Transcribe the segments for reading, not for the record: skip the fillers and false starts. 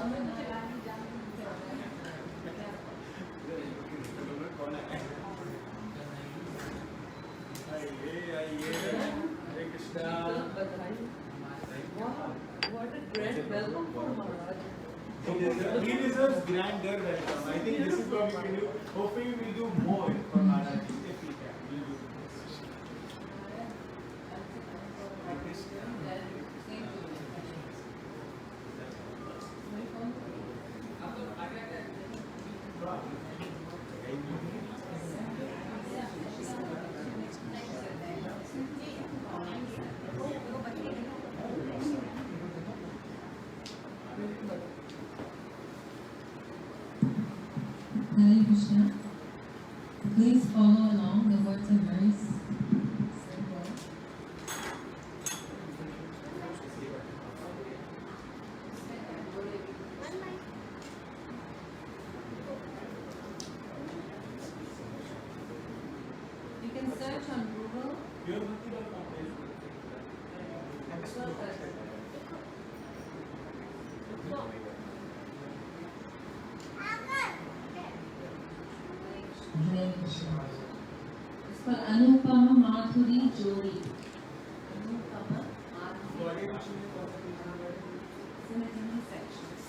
What a great welcome for Maharaj. He deserves grander welcome. I think this is what we can do. Hopefully we'll do more for Maharaj if we can. We'll do more. Hare Krishna. Please follow along the words of verse. You can search on Google. हरे कृष्ण। इस पर अनुपम माधुरी जोड़ी, अनुपम माधुरी sections.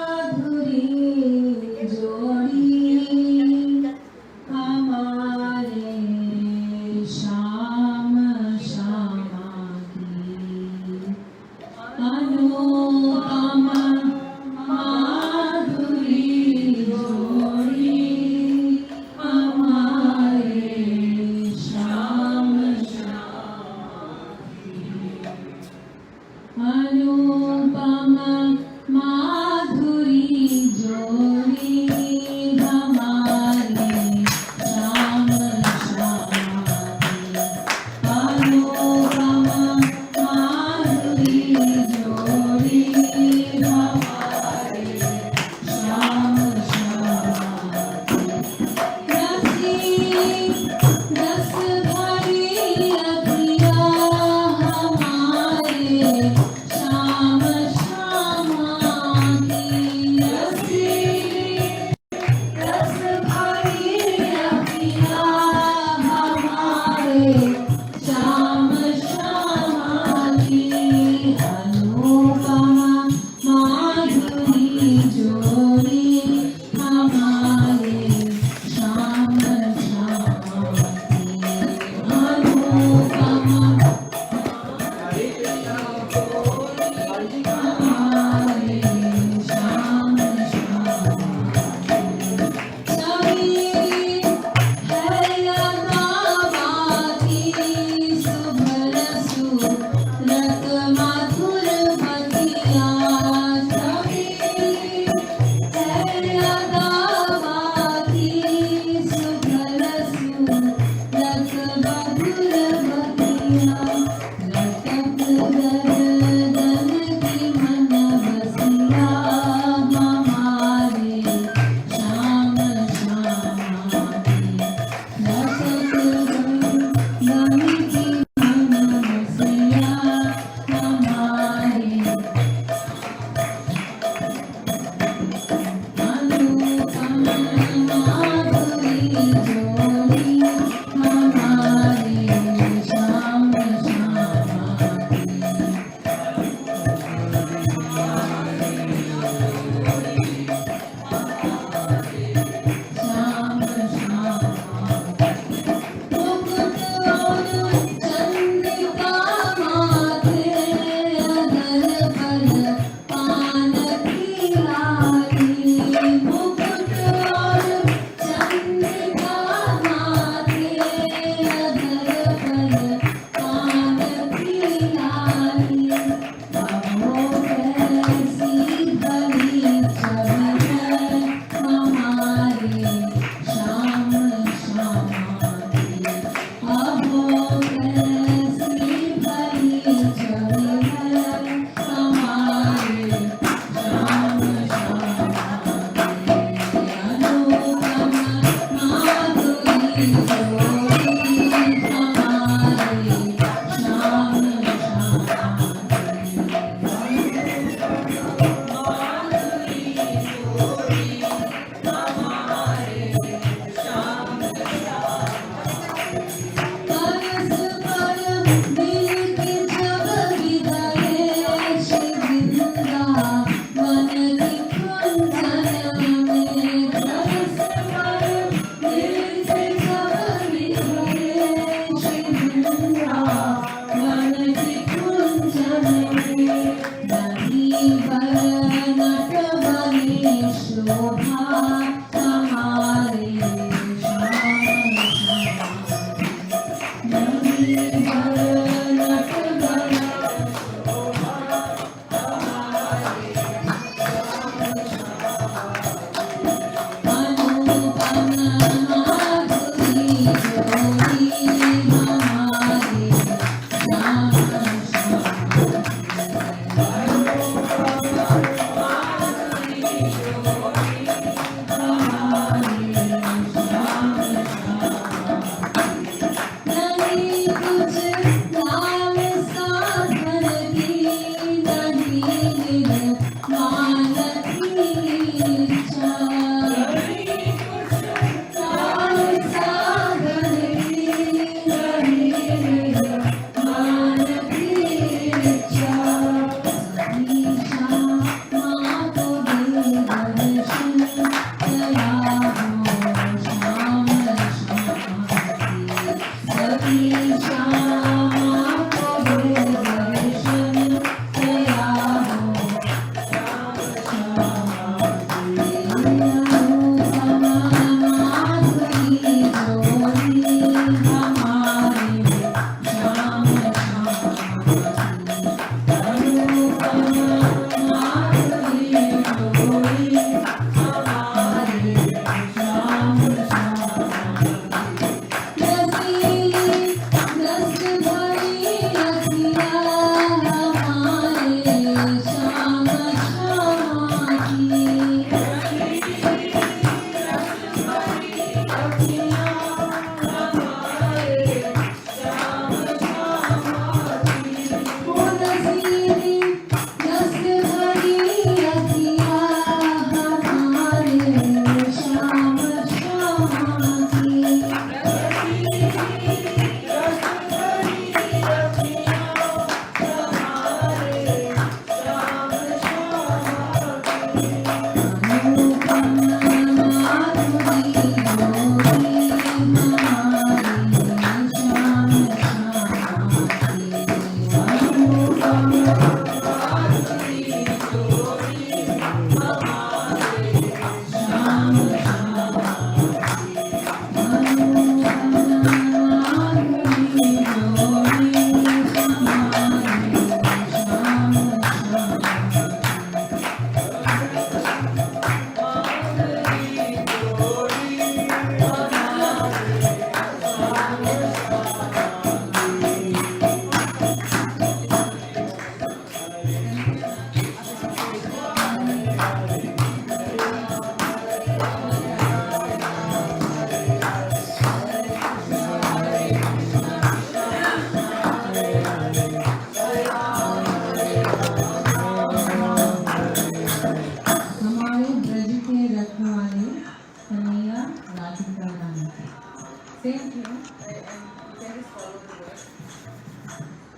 माधुरी जोड़ी हमारी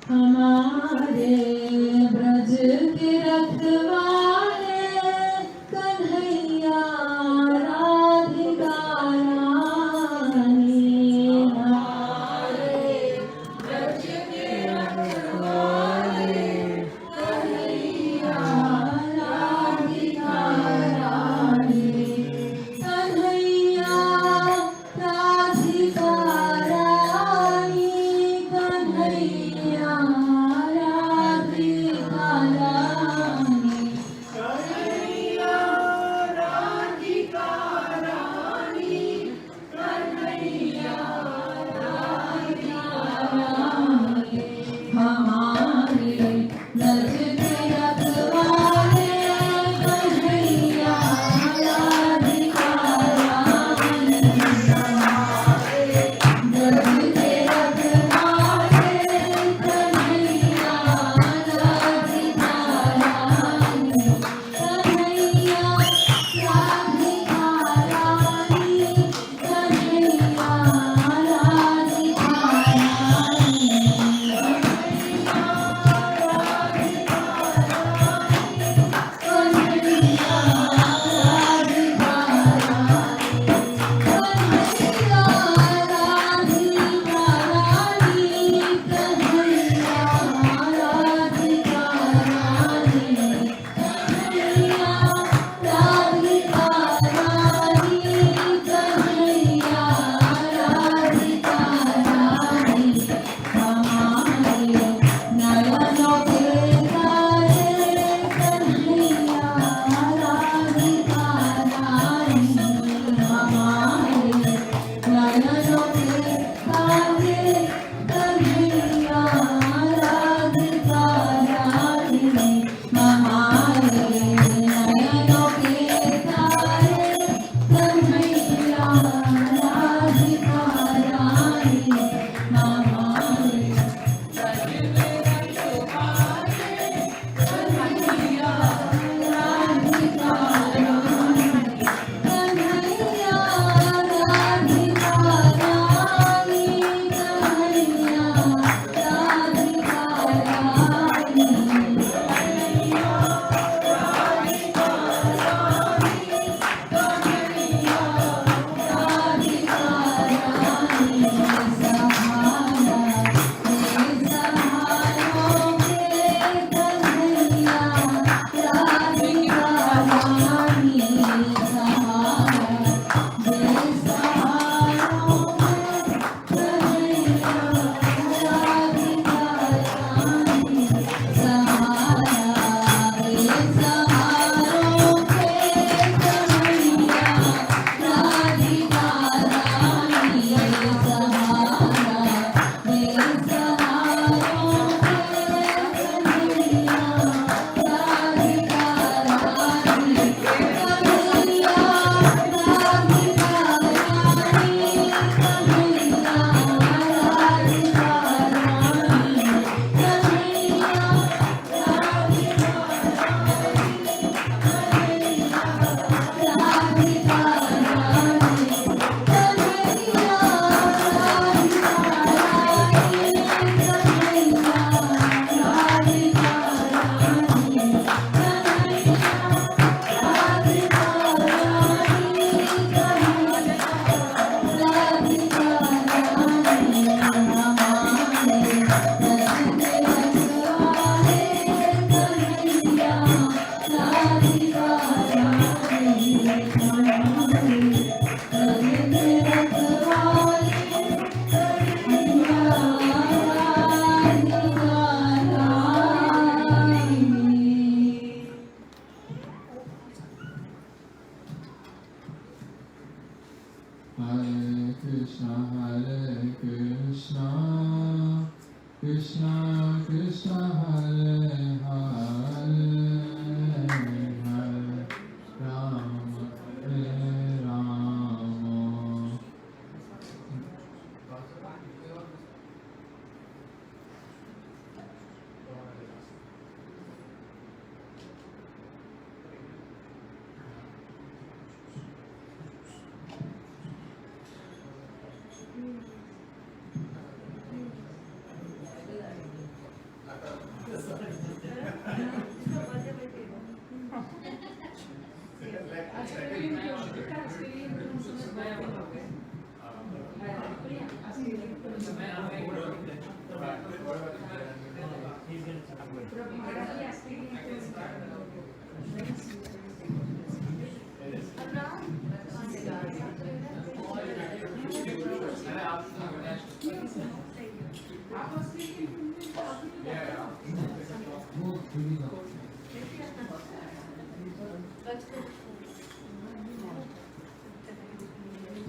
हमारे ब्रज के रखवाले कन्हैया राधिका रानी, हमारे ब्रज के रखवाले कन्हैया राधिका रानी, कन्हैया राधिका रानी, कन्हैया राधिका रानी।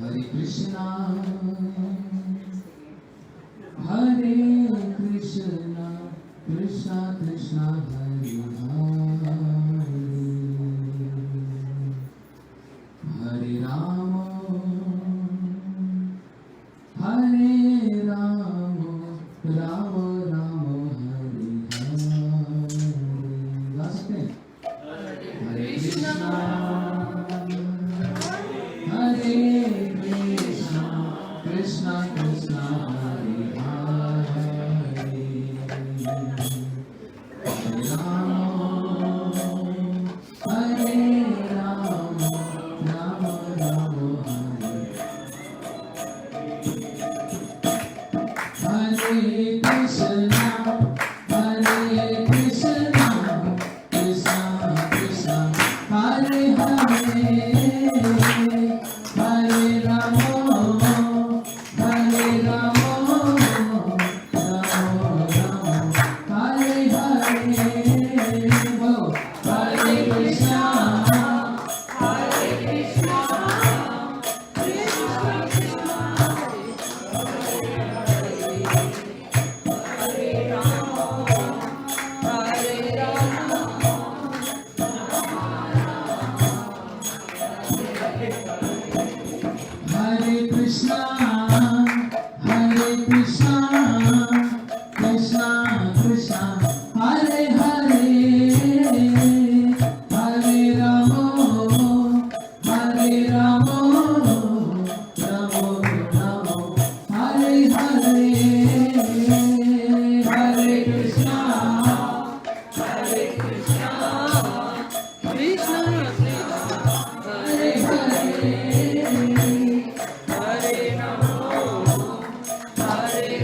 Hare Krishna, Hare Krishna, Krishna Krishna, Hare Hare, Hare Rama, Hare Rama, Rama Rama, Hare Hare. गा सकते हैं? Hare Krishna, Hare Krishna, Krishna Krishna, Hare Hare, Hare Rama, Hare Rama, Rama Rama, Hare Krishna, Hare Krishna, Krishna Krishna, Hare Hare, Hare Rama, Hare Rama, Rama Rama, Hare Hare. बोलो Hare Krishna, Hare Krishna, Krishna Krishna, Hare Krishna, Hare Krishna, Krishna Krishna, Hare Hare, Hare Rama, Hare Rama, Rama Rama, Hare Hare, Hare Krishna, Hare Krishna, Krishna Hare Hare, Hare Rama, Hare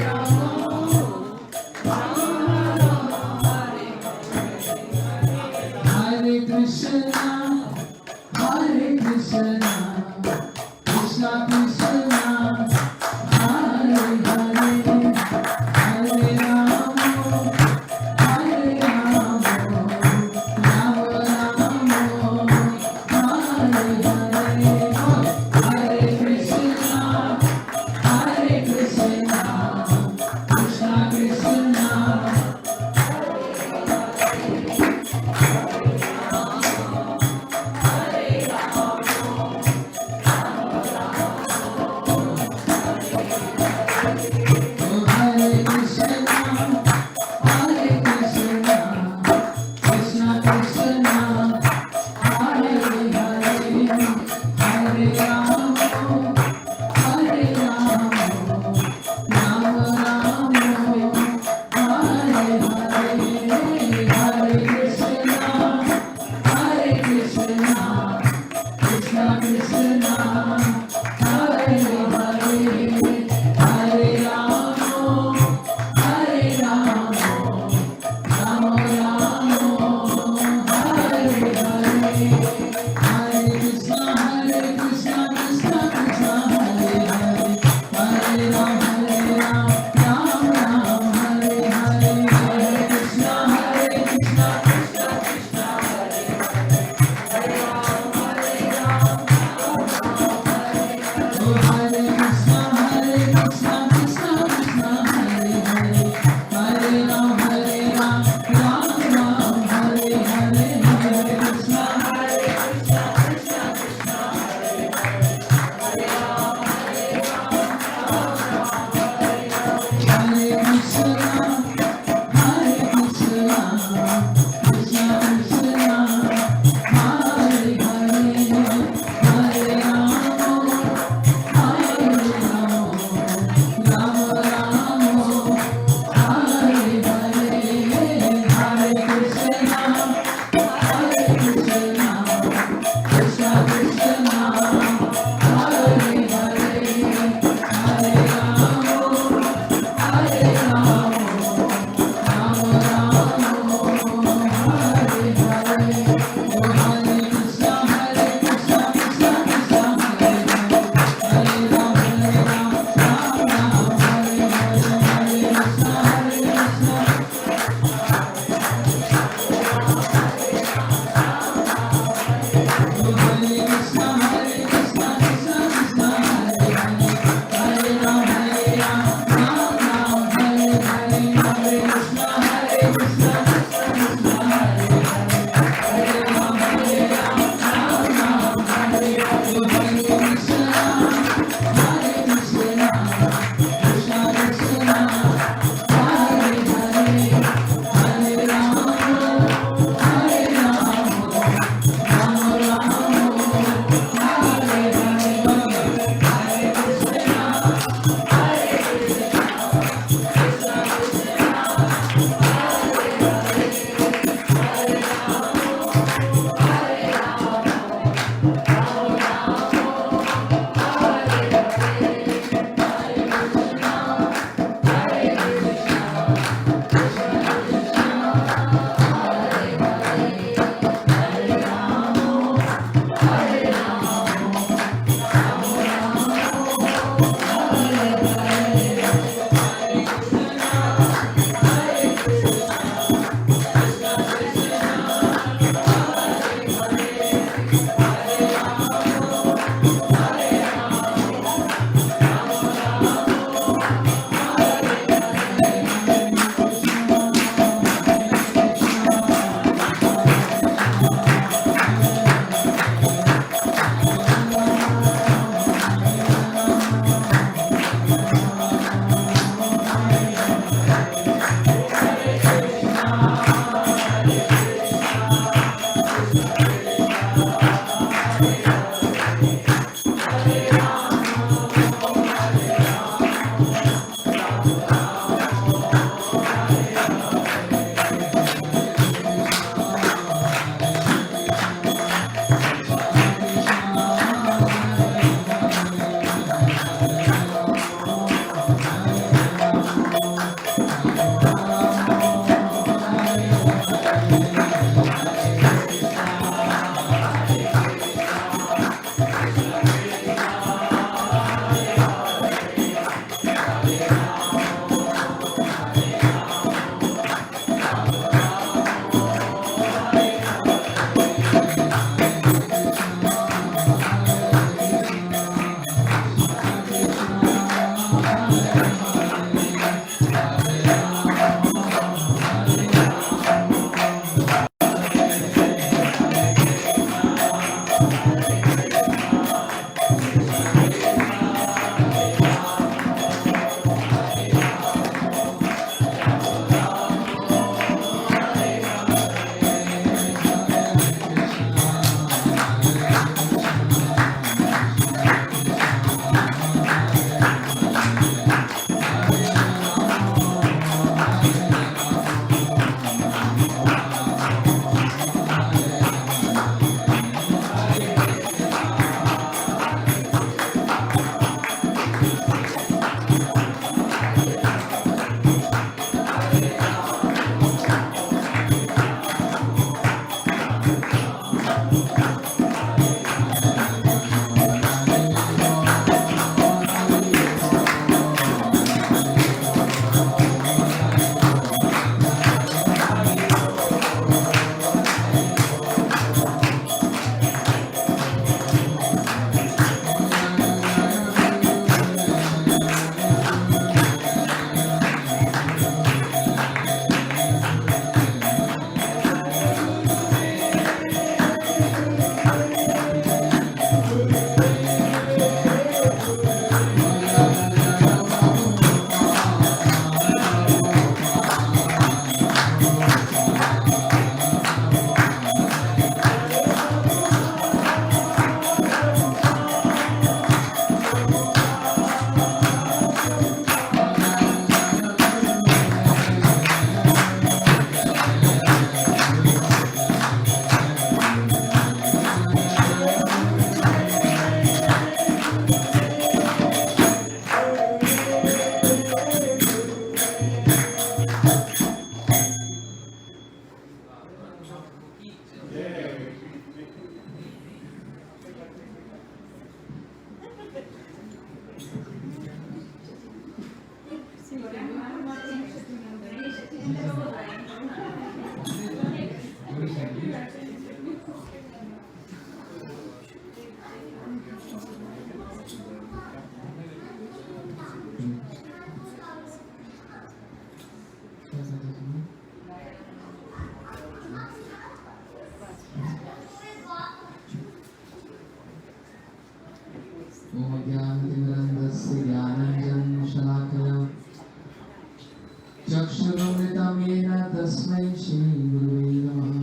चक्षुरुन्मिलितं तस्मै श्रीगुरुवे नमः।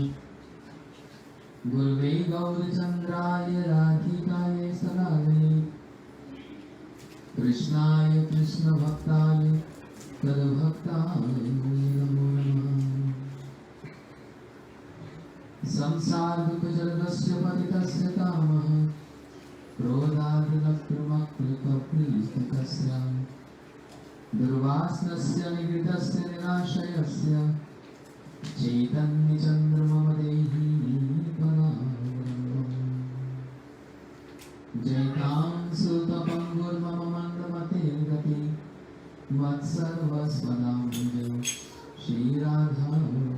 गुरुवे गौरचन्द्राय राधिकाय सदानये कृष्णाय कृष्णभक्ताय तद्भक्ताय नमो नमः। संसारदुःखजलदस्य पतितस्य कामः क्रोधाद्रक्तमकृतप्रीतकस्य दुर्वासनस्य निगृतस्य निराशयस्य चैतन्यचन्द्रमम देहि परावलम्बम्। जयतां सुतपङ्गुर्मम मन्दमतिर्गति मत्सर्वस्वदाम्बुजो श्रीराधारमणि।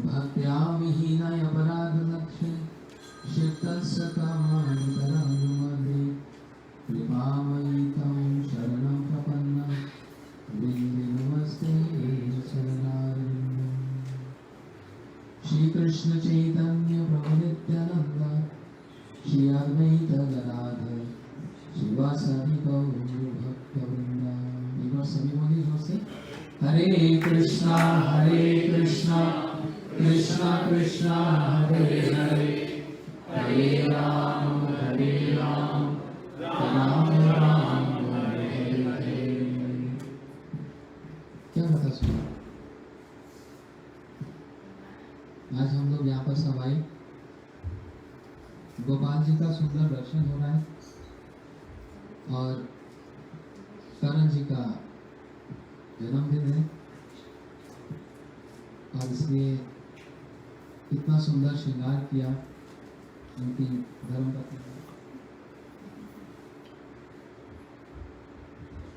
भक्त्या विहीनय अपराधलक्ष्य क्षिप्तस्य कामान्तरानुमध्ये कृपामयि तं शरणं प्रपन्नं वन्दे नमस्ते शरणारविन्दम्। श्रीकृष्ण चैतन्य प्रभु नित्यानन्द श्री अद्वैत गदाधर शिवासादि गौर भक्तवृंद। एक बार सभी बोलिए जोर से, हरे कृष्णा कृष्णा कृष्णा हरे हरे, हरे राम राम राम हरे हरे। क्या बता सुना? आज हम लोग यहाँ पर सब आए, गोपाल जी का सुंदर दर्शन हो रहा है और करण जी का जन्मदिन है और इसलिए इतना सुंदर श्रृंगार किया उनकी धर्मपत्नी ने।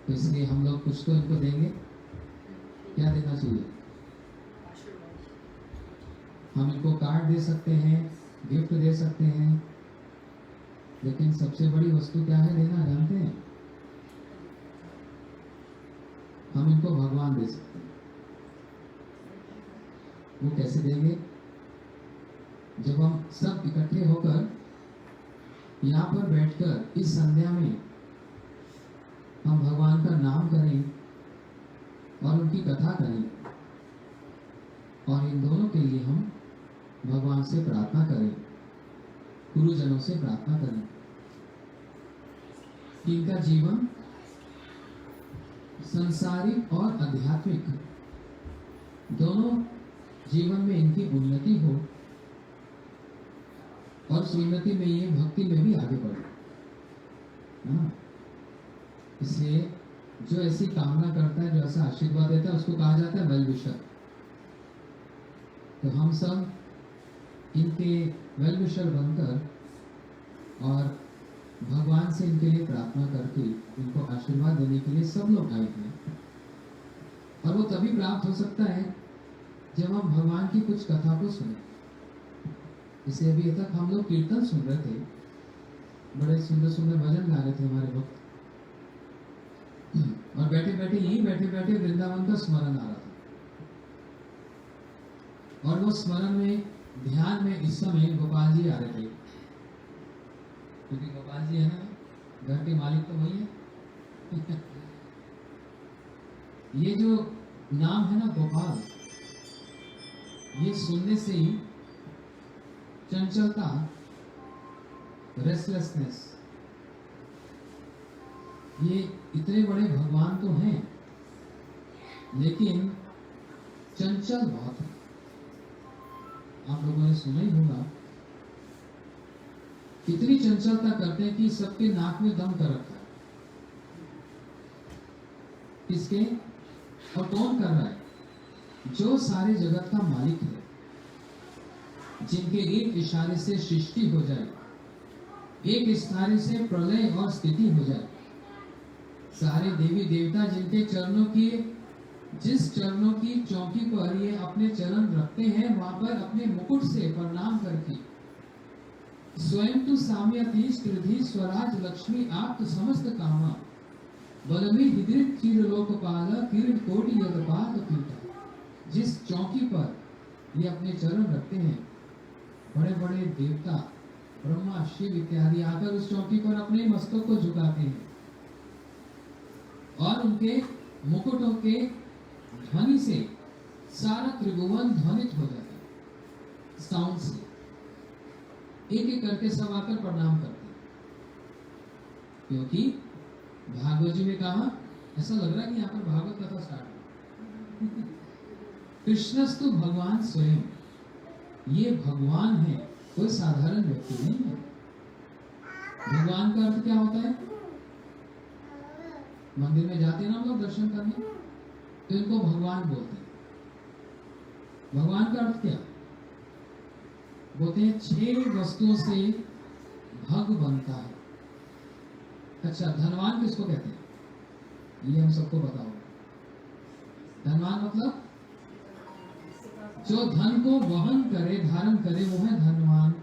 तो इसलिए हम लोग कुछ तो इनको देंगे। क्या देना चाहिए? हम इनको कार्ड दे सकते हैं, गिफ्ट दे सकते हैं लेकिन सबसे बड़ी वस्तु क्या है देना, जानते हैं? हम इनको भगवान दे सकते हैं। वो कैसे देंगे? जब हम सब इकट्ठे होकर यहाँ पर बैठकर इस संध्या में हम भगवान का नाम करें और उनकी कथा करें, और इन दोनों के लिए हम भगवान से प्रार्थना करें, गुरुजनों से प्रार्थना करें कि इनका जीवन संसारिक और आध्यात्मिक दोनों जीवन में इनकी उन्नति हो, और उस उन्नति में ये भक्ति में भी आगे बढ़े। हाँ, इसलिए जो ऐसी कामना करता है, जो ऐसा आशीर्वाद देता है, उसको कहा जाता है वेल विशर। तो हम सब इनके वेल विशर बनकर और भगवान से इनके लिए प्रार्थना करके इनको आशीर्वाद देने के लिए सब लोग आए हैं। और वो तभी प्राप्त हो सकता है जब हम भगवान की कुछ कथा को सुने। इसे अभी तक हम लोग कीर्तन सुन रहे थे, बड़े सुंदर सुंदर भजन गा रहे थे हमारे वक्त, और बैठे बैठे यहीं बैठे बैठे वृंदावन का स्मरण आ रहा था। और वो स्मरण में, ध्यान में इस समय गोपाल जी आ रहे थे, क्योंकि गोपाल जी है ना, घर के मालिक तो वही है। ये जो नाम है ना गोपाल, ये सुनने से ही चंचलता, रेस्टलेसनेस, ये इतने बड़े भगवान तो हैं, लेकिन चंचल बहुत है। आप लोगों ने सुना ही होगा, इतनी चंचलता करते हैं कि सबके नाक में दम कर रखा है। किसके? और कौन कर रहा है? जो सारे जगत का मालिक है, जिनके एक इशारे से सृष्टि हो जाए, एक इशारे से प्रलय और स्थिति हो जाए, सारे देवी देवता जिनके चरणों की, जिस चरणों की चौकी पर ये अपने चरण रखते हैं, वहां पर अपने मुकुट से प्रणाम करके स्वयं तु साम्यति स्त्रिधि स्वराज लक्ष्मी आप्त समस्त कामा बलमी हृदय चिर लोकपाल किरण कोटि यदपाद पीता, जिस चौकी पर ये अपने चरण रखते हैं, बड़े बड़े देवता ब्रह्मा शिव इत्यादि आकर उस चौकी पर अपने मस्तक को झुकाते हैं, और उनके मुकुटों के ध्वनि से सारा त्रिभुवन ध्वनित हो जाता है। साउंड से एक एक करके सब आकर प्रणाम करते हैं, क्योंकि भागवत जी में कहा, ऐसा लग रहा है कि यहाँ पर भागवत कथा स्टार्ट है। कृष्णस्तु भगवान स्वयं, ये भगवान है, कोई साधारण व्यक्ति नहीं है। भगवान का अर्थ क्या होता है? मंदिर में जाते हैं ना हम लोग दर्शन करने, तो इनको भगवान बोलते हैं। भगवान का अर्थ क्या बोलते हैं? 6 वस्तुओं से भग बनता है। अच्छा, धनवान किसको कहते हैं? ये हम सबको बताओ। धनवान मतलब जो धन को वहन करे, धारण करे, वो है धनवान।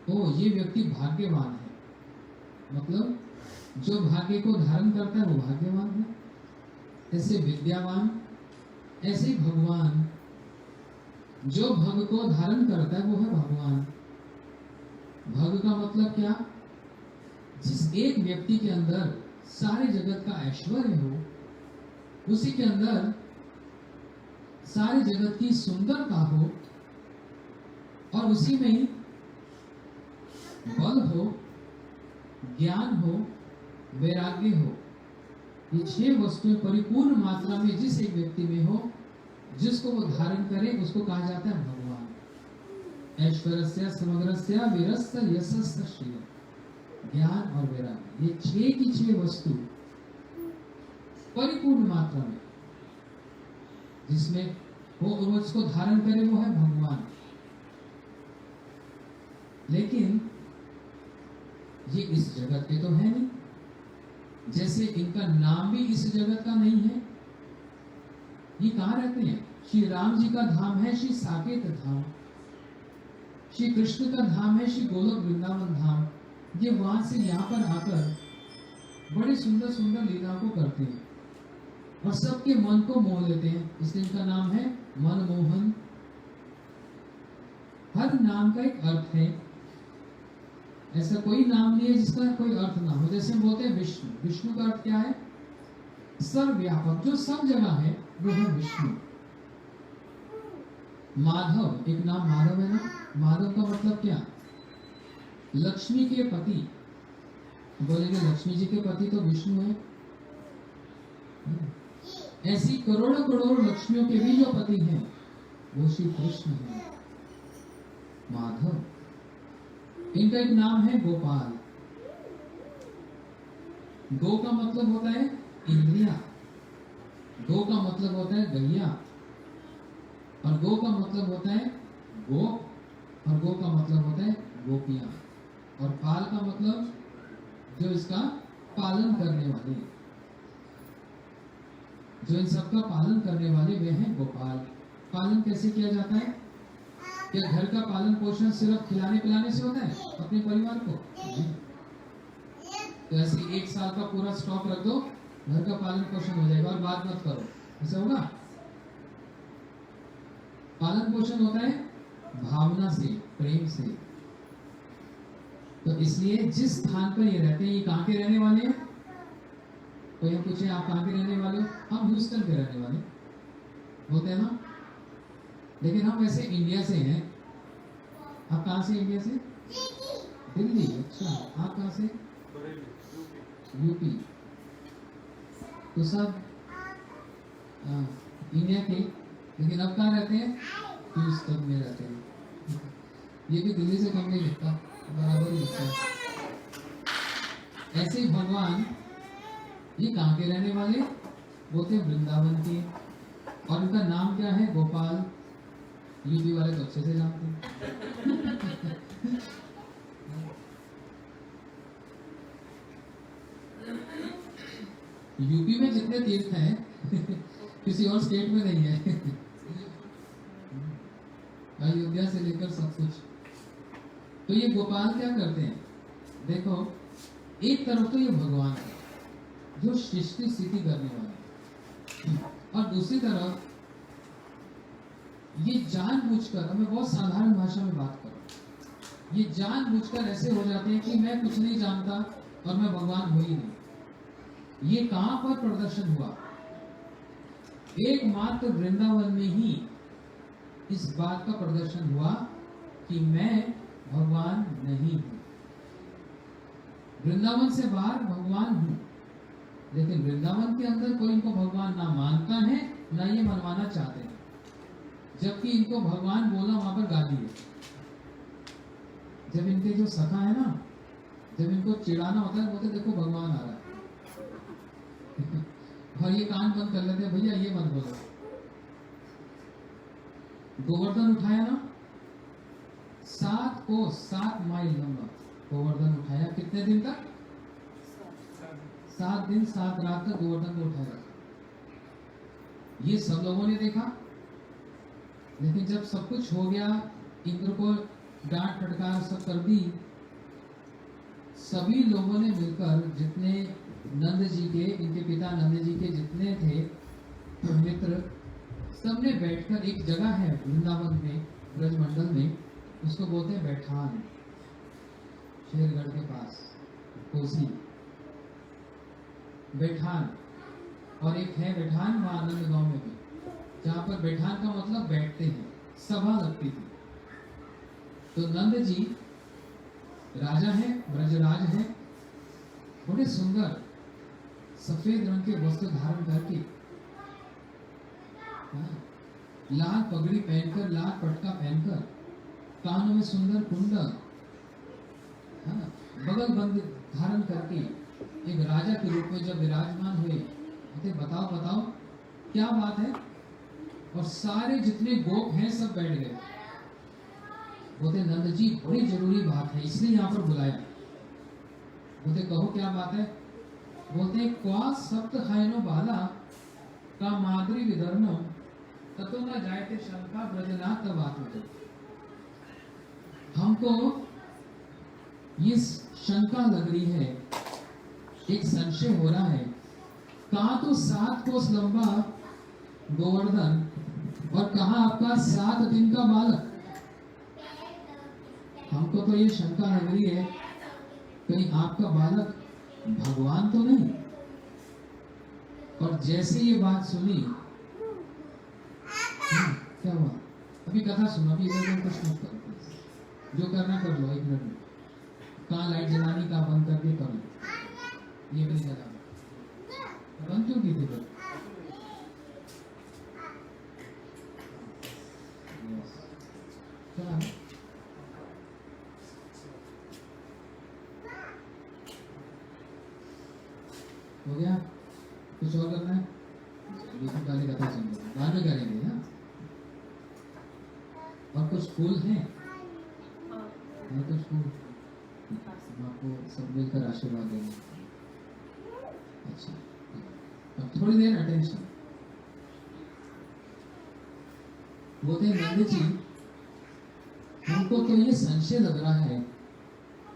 ओ, ये व्यक्ति भाग्यवान है, मतलब जो भाग्य को धारण करता है वो भाग्यवान है। ऐसे विद्यावान, ऐसे भगवान, जो भग को धारण करता है वो है भगवान। भग का मतलब क्या? जिस एक व्यक्ति के अंदर सारे जगत का ऐश्वर्य हो, उसी के अंदर सारे जगत की सुंदरता हो, और उसी में ही बल हो, ज्ञान हो, वैराग्य हो। ये 6 वस्तुएं परिपूर्ण मात्रा में जिस एक व्यक्ति में हो, जिसको वो धारण करे, उसको कहा जाता है भगवान। ऐश्वर्यस्य समग्रस्य वीरस्य यशस्य श्रिय, ज्ञान और वैराग्य, ये 6 की 6 वस्तु परिपूर्ण मात्रा में जिसमें वो उसको धारण करे, वो है भगवान। लेकिन ये इस जगत के तो है नहीं, जैसे इनका नाम भी इस जगत का नहीं है। ये कहाँ रहते हैं? श्री राम जी का धाम है श्री साकेत धाम। श्री कृष्ण का धाम है श्री गोलोक वृंदावन धाम। ये वहां से यहाँ पर आकर बड़े सुंदर सुंदर लीला को करते हैं और सबके मन को मोह लेते हैं, इसलिए इनका नाम है मनमोहन। हर नाम का एक अर्थ है, ऐसा कोई नाम नहीं है जिसका कोई अर्थ ना हो। जैसे हम बोलते हैं विष्णु, विष्णु का अर्थ क्या है? सर्वव्यापक, जो सब जगह है वो है विष्णु। माधव, एक नाम माधव है ना, माधव का मतलब क्या? लक्ष्मी के पति। बोलेंगे लक्ष्मी जी के पति तो विष्णु है। ऐसी करोड़ों करोड़ लक्ष्मियों के भी जो पति हैं वो श्री कृष्ण है, माधव। इनका एक नाम है गोपाल। गो का मतलब होता है इंद्रिया, गो का मतलब होता है गैया, और गो का मतलब होता है गोप, और गो का मतलब होता है गोपियां, और पाल का मतलब जो इसका पालन करने वाले, जो इन सबका पालन करने वाले वे हैं गोपाल। पालन कैसे किया जाता है? क्या घर का पालन पोषण सिर्फ खिलाने पिलाने से होता है अपने परिवार को? तो ऐसे 1 साल का पूरा स्टॉक रख दो, घर का पालन पोषण हो जाएगा और बात मत करो, ऐसा होगा? पालन पोषण होता है भावना से, प्रेम से। तो इसलिए जिस स्थान पर ये रहते हैं, ये कहाँ के रहने वाले हैं? कोई हम पूछे आप कहाँ के रहने वाले हो? हम ह्यूस्टन के रहने वाले बोलते हैं ना, लेकिन हम वैसे इंडिया से हैं। आप कहाँ से? इंडिया से दिल्ली। अच्छा, आप कहाँ से? यूपी। तो सब इंडिया के, लेकिन अब कहाँ रहते हैं? ह्यूस्टन में रहते हैं। ये भी दिल्ली से कम नहीं लिखता, बराबर ही लिखता है। ऐसे ही भगवान ये कहाँ के रहने वाले? बोलते हैं वृंदावन के, और उनका नाम क्या है? गोपाल। यूपी वाले तो अच्छे से जानते हैं। यूपी में जितने तीर्थ हैं किसी और स्टेट में नहीं है। अयोध्या से लेकर सब कुछ। तो ये गोपाल क्या करते हैं? देखो, एक तरफ तो ये भगवान है जो सृष्टि स्थिति करने वाले, और दूसरी तरफ ये जानबूझकर, अब मैं बहुत साधारण भाषा में बात करूं, ये जानबूझकर ऐसे हो जाते हैं कि मैं कुछ नहीं जानता और मैं भगवान हूं ही नहीं। ये कहां पर प्रदर्शन हुआ? एकमात्र वृंदावन में ही इस बात का प्रदर्शन हुआ कि मैं भगवान नहीं हूं। वृंदावन से बाहर भगवान हूं, लेकिन वृंदावन के अंदर कोई इनको भगवान ना मानता है ना ये मनवाना चाहते हैं, जबकि इनको भगवान बोलना वहां पर गाली है। जब इनके जो सखा है ना, जब इनको चिढ़ाना होता है, बोलते देखो भगवान आ रहा है और ये कान बंद कर लेते हैं, भैया ये मत बोलो। गोवर्धन उठाया ना, 7 माइल लंबा गोवर्धन उठाया। कितने दिन तक? 7 दिन 7 रात तक गोवर्धन को उठाया। ये सब लोगों ने देखा, लेकिन जब सब कुछ हो गया, इंद्र को डांट फटकार सब कर दी, सभी लोगों ने मिलकर, जितने नंद जी के, इनके पिता नंद जी के जितने थे मित्र, सबने बैठकर, एक जगह है वृंदावन में, ब्रजमंडल में, उसको बोलते हैं बैठान, शेरगढ़ के पास कोसी बैठान, और एक है बैठान वहां आनंद गांव में भी, जहां पर बैठान का मतलब बैठते हैं, सभा लगती थी। तो नंद जी राजा है, ब्रजराज है, बड़े सुंदर सफेद रंग के वस्त्र धारण करके, लाल पगड़ी पहनकर, लाल पटका पहनकर, कानों में सुंदर कुंडल, बगल बंद धारण करके एक राजा के रूप में जब विराजमान हुए, कहते बताओ बताओ क्या बात है? और सारे जितने गोप हैं सब बैठ गए। बोलते नंद जी बड़ी जरूरी बात है, इसलिए यहाँ पर बुलाया। बोलते कहो क्या बात है? बोलते क्वा सप्त खायनो बाला का माद्री विदर्नो ततो न जायते शंका ब्रजनाथ बात होते। हमको ये शंका लग रही है, एक संशय हो रहा है, कहाँ तो 7 कोस लंबा गोवर्धन और कहाँ आपका 7 दिन का बालक। हमको तो ये शंका लग रही है, कहीं आपका बालक भगवान तो नहीं। और जैसे ये बात सुनी, क्या हुआ? अभी कथा सुनो, अभी इधर कुछ मत करो, जो करना कर लो 1 मिनट में। कहाँ लाइट जलानी का बंद करके करो, ये भी नहीं जला बंद क्यों की थी फिर? क्या हो गया? कुछ और करना है? दूसरी वाली कथा सुन लो, बाद में करेंगे। हाँ, और कुछ फूल हैं? नहीं कुछ फूल, हम आपको सब मिलकर आशीर्वाद देंगे। अच्छा, अब थोड़ी देर अटेंशन। बोलते हैं नंद जी, हमको तो ये संशय लग रहा है,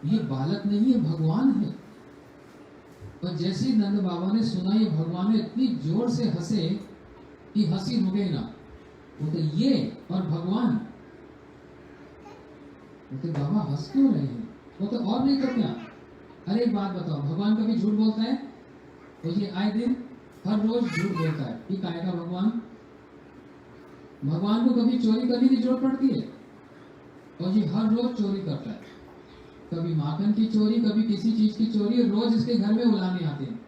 ये बालक नहीं है, भगवान है। और जैसे ही नंद बाबा ने सुना ये भगवान है, इतनी जोर से हंसे कि हंसी रुके ना। वो तो ये और भगवान, वो तो बाबा हंस क्यों रहे हैं? वो तो और नहीं तो क्या? अरे एक बात बताओ, भगवान कभी झूठ बोलता है? तो ये आए दिन हर रोज झूठ बोलता है। ये काय का भगवान? भगवान को कभी चोरी करने की जरूरत पड़ती है? और ये हर रोज चोरी करता है, कभी माखन की चोरी, कभी किसी चीज की चोरी। रोज इसके घर में उलाने आते हैं।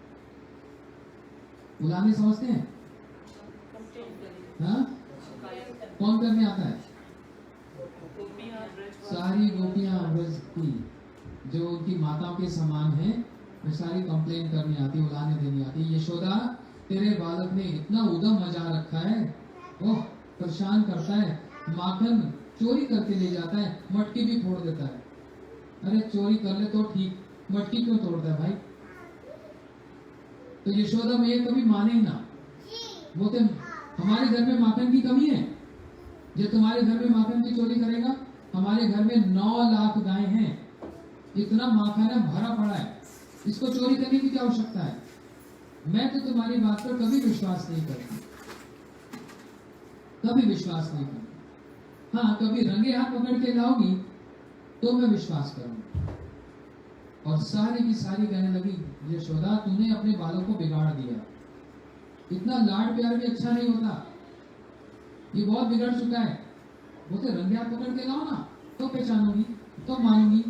उलाने समझते हैं? हाँ? कौन करने आता है? सारी गोपियां ब्रज की, जो उनकी माताओं के समान है, वो सारी कंप्लेन करने आती, उलाने देने आती। यशोदा, तेरे बालक ने इतना उदम मचा रखा है, ओह परेशान करता है, माखन चोरी करके ले जाता है, मटकी भी फोड़ देता है। अरे चोरी कर ले तो ठीक, मटकी क्यों तोड़ता है भाई? तो यशोदा मैया कभी माने ही ना। बोलते हमारे घर में माखन की कमी है, जो तुम्हारे घर में माखन की चोरी करेगा? हमारे घर में 9 लाख गाय हैं, इतना माखन है भरा पड़ा है, इसको चोरी करने की क्या आवश्यकता है? मैं तो तुम्हारी बात पर कभी विश्वास नहीं करती, कभी विश्वास नहीं करती। हाँ, कभी रंगे हाथ पकड़ के लाओगी तो मैं विश्वास करूंगा। और सारी की सारी कहने लगी, यशोदा तूने अपने बालों को बिगाड़ दिया, इतना लाड प्यार भी अच्छा नहीं होता, ये बहुत बिगड़ चुका है। बोलते रंगे हाथ पकड़ के लाओ ना, तो पहचानूंगी, तो मानूंगी।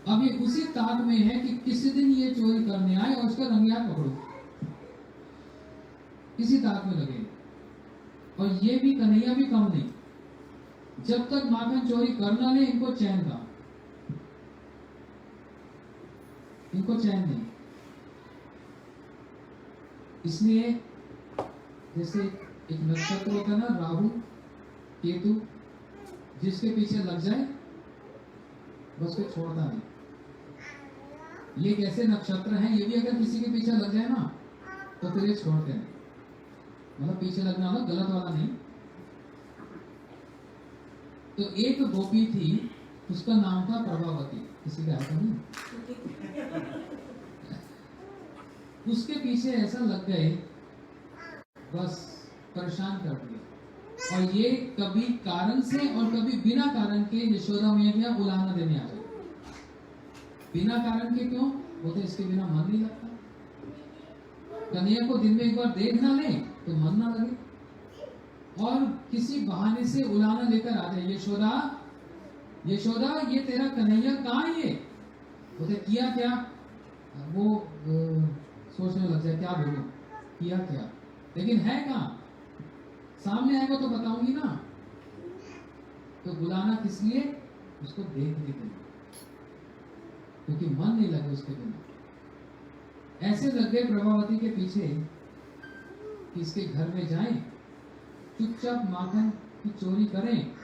अब ये उसी ताक में है कि किसी दिन ये चोरी करने आए और उसका रंगे हाथ पकड़ो, इसी ताक में लगे। और ये भी कन्हैया भी कम नहीं, जब तक माखन चोरी करना ले इनको चैन का, इनको चैन नहीं। इसलिए जैसे एक नक्षत्र होता है ना, राहु केतु, जिसके पीछे लग जाए बस कोई छोड़ता नहीं। ये कैसे नक्षत्र हैं, ये भी अगर किसी के पीछे लग जाए ना तो फिर ये छोड़ते हैं। मतलब पीछे लगना वाला गलत वाला नहीं। तो एक गोपी थी, उसका नाम था प्रभावती, किसी का ऐसा नहीं। उसके पीछे ऐसा लग गए, बस परेशान कर दिया। और ये कभी कारण से और कभी बिना कारण के यशोदा मैया उलाहना देने आ जाए। बिना कारण के क्यों? बोलते इसके बिना मन नहीं लगता। कन्हैया को दिन में एक बार देख ना ले तो मन ना लगे, और किसी बहाने से उलाहना लेकर आ जाए, यशोदा यशोदा ये तेरा कन्हैया कहाँ है? ये बोलते किया क्या? वो सोचने लग जाए क्या बोलूं, किया क्या, लेकिन है कहाँ? सामने आएगा तो बताऊंगी ना। तो बुलाना किस लिए? उसको देखने के लिए, क्योंकि मन नहीं लगे उसके बिना। ऐसे लग गए प्रभावती के पीछे कि इसके घर में जाएं, चुपचाप माखन की चोरी करें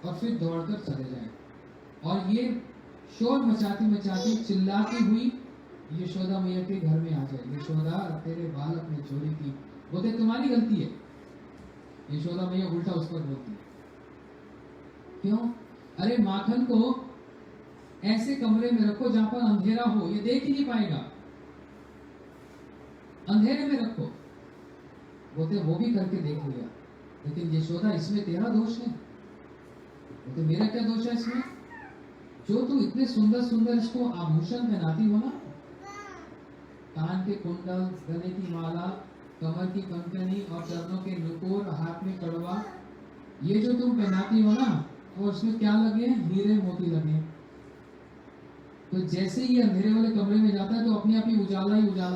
और फिर दौड़कर चले जाएं। और ये शोर मचाती मचाती चिल्लाती हुई यशोदा मैया के घर में आ जाए। यशोदा तेरे बालक ने चोरी की। बोलते तुम्हारी गलती है। यशोदा मैया उल्टा उस पर बोलती, क्यों? अरे माखन को ऐसे कमरे में रखो जहां पर अंधेरा हो, ये देख ही नहीं पाएगा, अंधेरे में रखो। बोलते वो भी करके देख लिया, लेकिन यशोदा इसमें तेरा दोष है। बोलते मेरा क्या दोष है इसमें? जो तू इतने सुंदर सुंदर इसको आभूषण पहनाती हो ना, कान के कुंडल, गले की माला, कमर की कंकनी और चरणों के नुपुर, हाथ में कड़वा, ये जो तुम पहनाती हो ना, और उसमें क्या लगे? हीरे मोती लगे। तो जैसे ही अंधेरे वाले कमरे में जाता है तो अपने आप ही उजाला,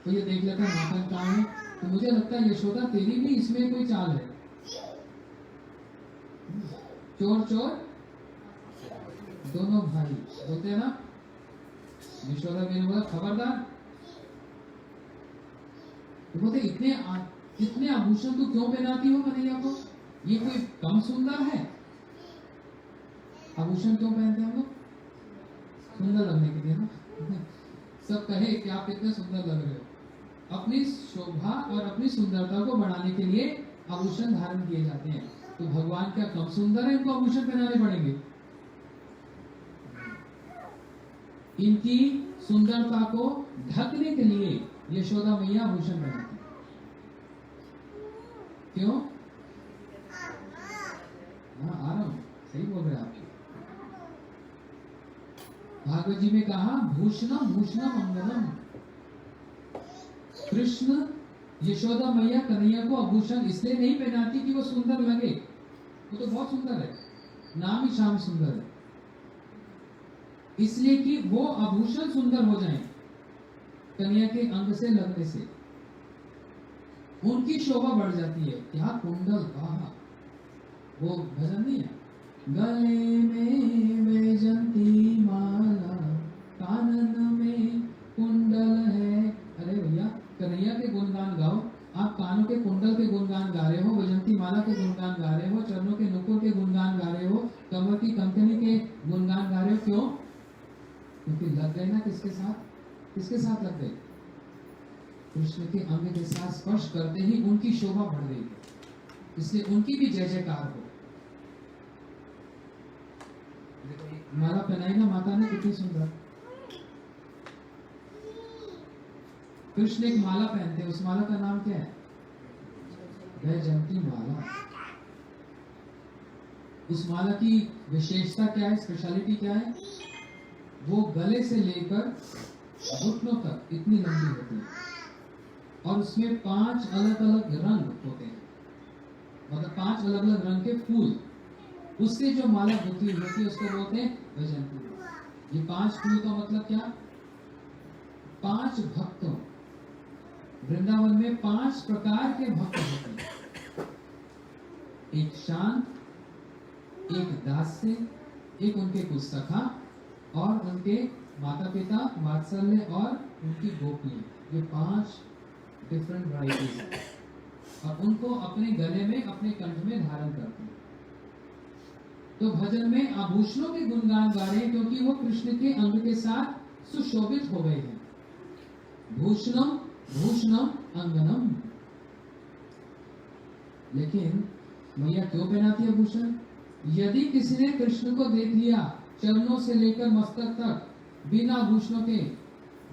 तो ये देख लेता है माखन कहाँ है। तो मुझे लगता है यशोदा तेरी भी इसमें कोई चाल है। चोर चोर दोनों भाई होते हैं ना। यशोदा मैंने बोला खबरदार। तो बोलते इतने आभूषण तू क्यों पहनाती हो कन्हैया को? ये कोई कम सुंदर है? आभूषण क्यों पहनते हैं हम लोग? सुंदर लगने के लिए ना। सब कहे कि आप इतने सुंदर लग रहे हो। अपनी शोभा और अपनी सुंदरता को बढ़ाने के लिए आभूषण धारण किए जाते हैं। तो भगवान क्या कम सुंदर है इनको आभूषण पहनाने पड़ेंगे? इनकी सुंदरता को ढकने के लिए यशोदा मैया आभूषण पहनाती। क्यों? हाँ आराम, सही बोल रहे आप। भागवत जी में कहा भूषणम भूषणम अंगनम। कृष्ण यशोदा मैया कन्हैया को आभूषण इसलिए नहीं पहनाती कि वो सुंदर लगे, वो तो बहुत सुंदर है, नाम ही शाम सुंदर है, इसलिए कि वो आभूषण सुंदर हो जाएं कन्हैया के अंग से लगने से, उनकी शोभा बढ़ जाती है। क्या कुंडल, कहा वो भजन नहीं है, गले में वैजंती माला, कानन में कुंडल है। अरे भैया कन्हैया के गुणगान गाओ। आप कानों के कुंडल के गुणगान गा रहे हो, वैजंती माला के गुणगान गा रहे हो, चरणों के नुपुर के गुणगान गा रहे हो, कमर की कंकनी के गुणगान गा रहे हो। क्यों? क्योंकि लग गए ना किसके साथ? किसके साथ लग गए? कृष्ण के अंग के साथ स्पर्श करते ही उनकी शोभा बढ़ गई, इसलिए उनकी भी जय जयकार हो। माला पहनाई ना माता ने, कितनी सुंदर। कृष्ण एक माला पहनते हैं, उस माला का नाम क्या है? वैजयंती माला। उस माला की विशेषता क्या है, स्पेशलिटी क्या है? वो गले से लेकर घुटनों तक इतनी लंबी होती है और उसमें 5 अलग अलग रंग होते हैं, मतलब 5 अलग अलग रंग के फूल, उससे जो माला गुथी होती है उसको बोलते हैं वैजयंती। ये 5 फूल का मतलब क्या? 5 भक्तों, वृंदावन में 5 प्रकार के भक्त होते हैं। एक शांत, एक दास्य, एक उनके कुछ सखा और उनके माता पिता, वात्सल्य और उनकी गोपियां। ये 5 डिफरेंट वैरायटीज हैं और उनको अपने गले में, अपने कंठ में धारण करते हैं। तो भजन में आभूषणों के गुणगान गा रहे हैं क्योंकि वो कृष्ण के अंग के साथ सुशोभित हो गए हैं। भूषणम भूषणम अंगनम। लेकिन मैया क्यों पहनाती है भूषण? यदि किसी ने कृष्ण को देख लिया चरणों से लेकर मस्तक तक बिना आभूषणों के,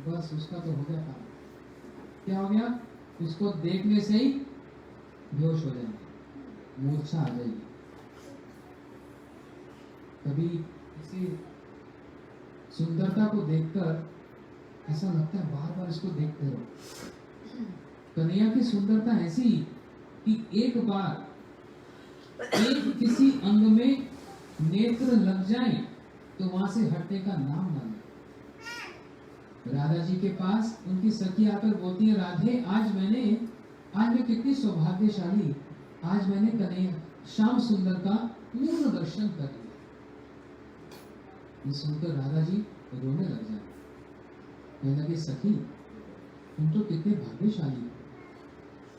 बस उसका तो हो गया काम। क्या हो गया? उसको देखने से ही बेहोश हो जाएंगे, मूर्छा आ जाएगी। कभी किसी सुंदरता को देखकर ऐसा लगता है बार बार इसको देखते रहो। कन्हैया की सुंदरता ऐसी कि एक बार एक किसी अंग में नेत्र लग जाए तो वहां से हटने का नाम ना ले। राधा जी के पास उनकी सखी आकर बोलती है, राधे आज मैं कितनी सौभाग्यशाली, आज मैंने कन्हैया श्याम सुंदर का पूर्ण दर्शन कर लिया। ये सुनकर राधा जी रोने लग जाए, कहने लगे सखी तुम तो कितने भाग्यशाली हो,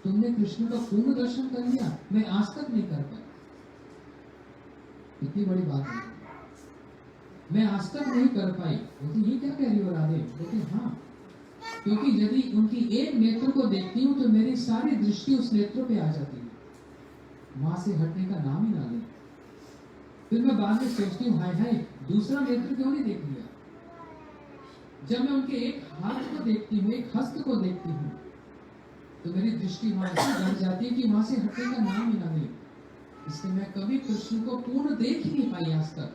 तुमने कृष्ण का पूर्ण दर्शन कर लिया, मैं आज तक नहीं कर पाई। कितनी बड़ी बात है, मैं आज तक नहीं कर पाई। बोलती ये क्या कह रही हो राधे? बोलती हाँ, क्योंकि यदि उनकी एक नेत्र को देखती हूँ तो मेरी सारी दृष्टि उस नेत्र पे आ जाती है, वहां से हटने का नाम ही ना ले। फिर मैं बाद में सोचती हूँ, हाय हाय दूसरा नेत्र क्यों नहीं देख लिया। जब मैं उनके एक हाथ को देखती हूँ, एक हस्त को देखती हूँ, तो मेरी दृष्टि वहां से बढ़ जाती है कि वहां से हटने का नाम ही ना ले। इसलिए मैं कभी कृष्ण को पूर्ण देख ही नहीं पाई आज तक।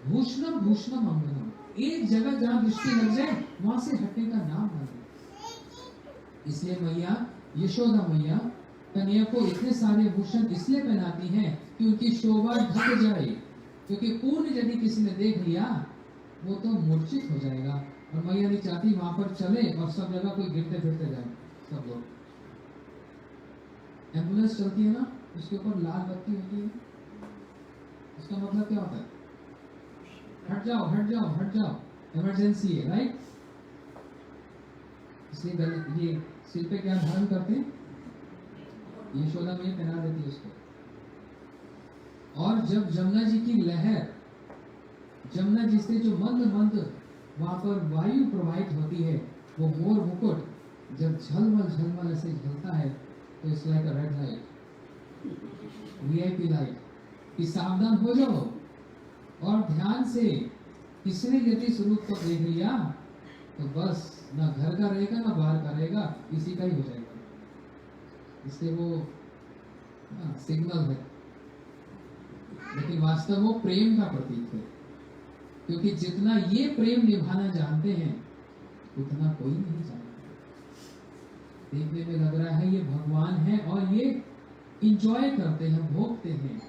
भूषणम भूषणम अंगनम, एक जगह जहां दृष्टि लग जाए वहां से हटने का नाम ना ले। इसलिए मैया यशोदा मैया कन्या को इतने सारे भूषण इसलिए पहनाती हैं कि उनकी शोभा ढक जाए, क्योंकि पूर्ण यदि किसी ने देख लिया वो तो मूर्छित हो जाएगा। और मैया नहीं चाहती वहां पर चले और सब जगह कोई गिरते फिरते जाए। सब लोग, एम्बुलेंस चलती है ना, उसके ऊपर लाल बत्ती होती है, उसका मतलब क्या होता है? हट जाओ हट जाओ हट जाओ, इमरजेंसी है, राइट। इसलिए ये सिर पे क्या धारण करते हैं? यशोदा में पहना देती है उसको। और जब जमुना जी की लहर, जमुना जी से जो मंद मंद वहां पर वायु प्रवाहित होती है, वो मोर मुकुट जब झलमल ऐसे झलता है तो it's like a red light, VIP light, कि सावधान हो जाओ। और ध्यान से किसने यदि स्वरूप को देख लिया तो बस ना घर का रहेगा ना बाहर का रहेगा, इसी का ही हो जाएगा। इसलिए वो सिग्नल है, लेकिन वास्तव वो प्रेम का प्रतीक है, क्योंकि जितना ये प्रेम निभाना जानते हैं उतना कोई नहीं जानता। देखने में लग रहा है ये भगवान है और ये इंजॉय करते हैं, भोगते हैं,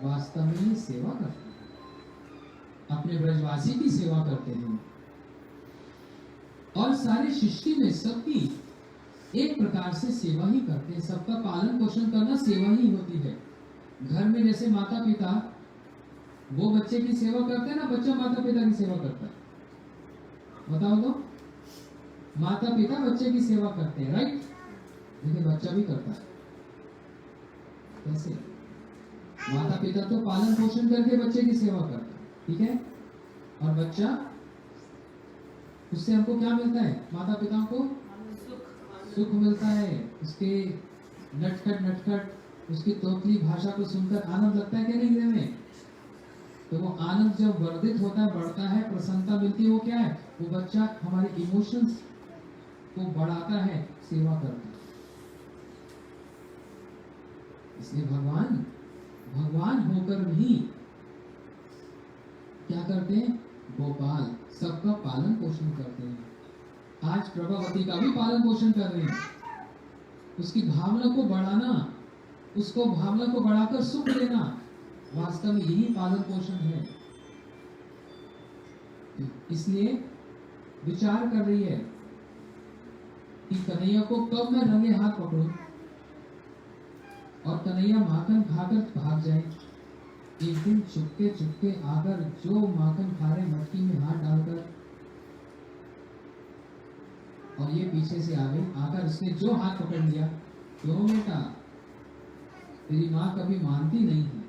वास्तव में ये सेवा करते हैं, अपने ब्रजवासी की सेवा करते हैं। और सारे सृष्टि में सबकी एक प्रकार से सेवा ही करते हैं, सबका पालन पोषण करना सेवा ही होती है। घर में जैसे माता पिता वो बच्चे की सेवा करते हैं ना, बच्चा माता पिता की सेवा करता है, बताओ तो। माता पिता बच्चे की सेवा करते हैं, राइट, लेकिन बच्चा भी करता है। कैसे? माता पिता तो पालन पोषण करके बच्चे की सेवा करता है, ठीक है, और बच्चा, उससे हमको क्या मिलता है? माता पिता को सुख मिलता है, उसके नटखट उसकी तोतली भाषा को सुनकर आनंद लगता है कि नहीं हृदय में? तो वो आनंद जब वर्धित होता है, बढ़ता है, प्रसन्नता मिलती है, वो क्या है? वो बच्चा हमारे इमोशंस को बढ़ाता है, सेवा करता है। इसलिए भगवान होकर भी क्या करते हैं? गोपाल, सबका पालन पोषण करते हैं। आज प्रभावती का भी पालन पोषण कर रहे हैं, उसकी भावना को बढ़ाना, उसको भावना को बढ़ाकर सुख देना, वास्तव में यही पालन पोषण है। इसलिए विचार कर रही है कि कन्हैया को कब मैं रंगे हाथ पकड़ूं और कन्हैया माखन खाकर भाग जाए। एक दिन चुपके चुपके आकर जो माखन खा रहे मटकी में हाथ डालकर, और ये पीछे से आ गई, आकर इसने जो हाथ पकड़ लिया, क्यों बेटा, तेरी माँ कभी मानती नहीं है,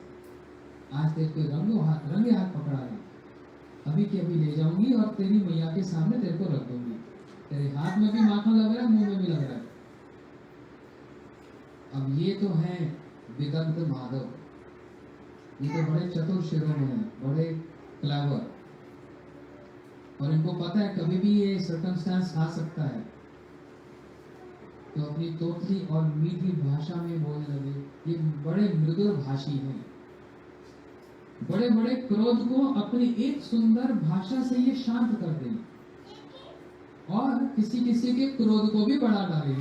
आज तेरे को रंगे हाथ पकड़ा है, अभी के अभी ले जाऊंगी और तेरी मैया के सामने तेरे को रख दूंगी। तेरे हाथ में भी माखन लग रहा है, मुंह में भी लग रहा है। अब ये तो है वेदांत माधव, ये तो बड़े चतुर शिरोमणि हैं, बड़े क्लेवर, और इनको पता है कभी भी ये सर्कमस्टेंस आ सकता है, तो अपनी तोतली और मीठी भाषा में बोलने लगे। ये बड़े मृदुल भाषी हैं, बड़े बड़े क्रोध को अपनी एक सुंदर भाषा से ये शांत कर दें और किसी किसी के क्रोध को भी बढ़ा डाले।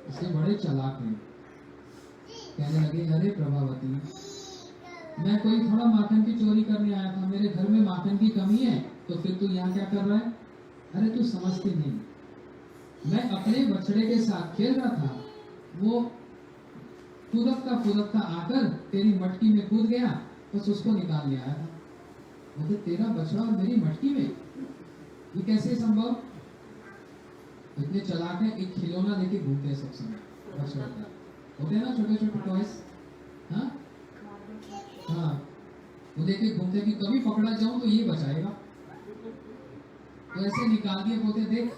इससे बड़े चालाक हैं। कहने लगे, अरे प्रभावती, मैं कोई थोड़ा माखन की चोरी करने आया था, मेरे घर में माखन की कमी है, तो फिर तू यहाँ क्या कर रहा है? अरे तू समझती नहीं, मैं अपने बछड़े के साथ खेल रहा था, वो फुदकता आकर तेरी मटकी में कूद गया, बस उसको निकाल ले आया था। बोले, तेरा बछड़ा और मेरी मटकी में, ये कैसे संभव? इतने चालाक है, एक खिलौना लेके घूमते हैं सब समय, बछड़ा का होते हैं ना, छोटे छोटे टॉयज, हाँ, वो लेके घूमते कि कभी पकड़ा जाऊं तो ये बचाएगा, तो ऐसे निकाल दिए, बोलते देख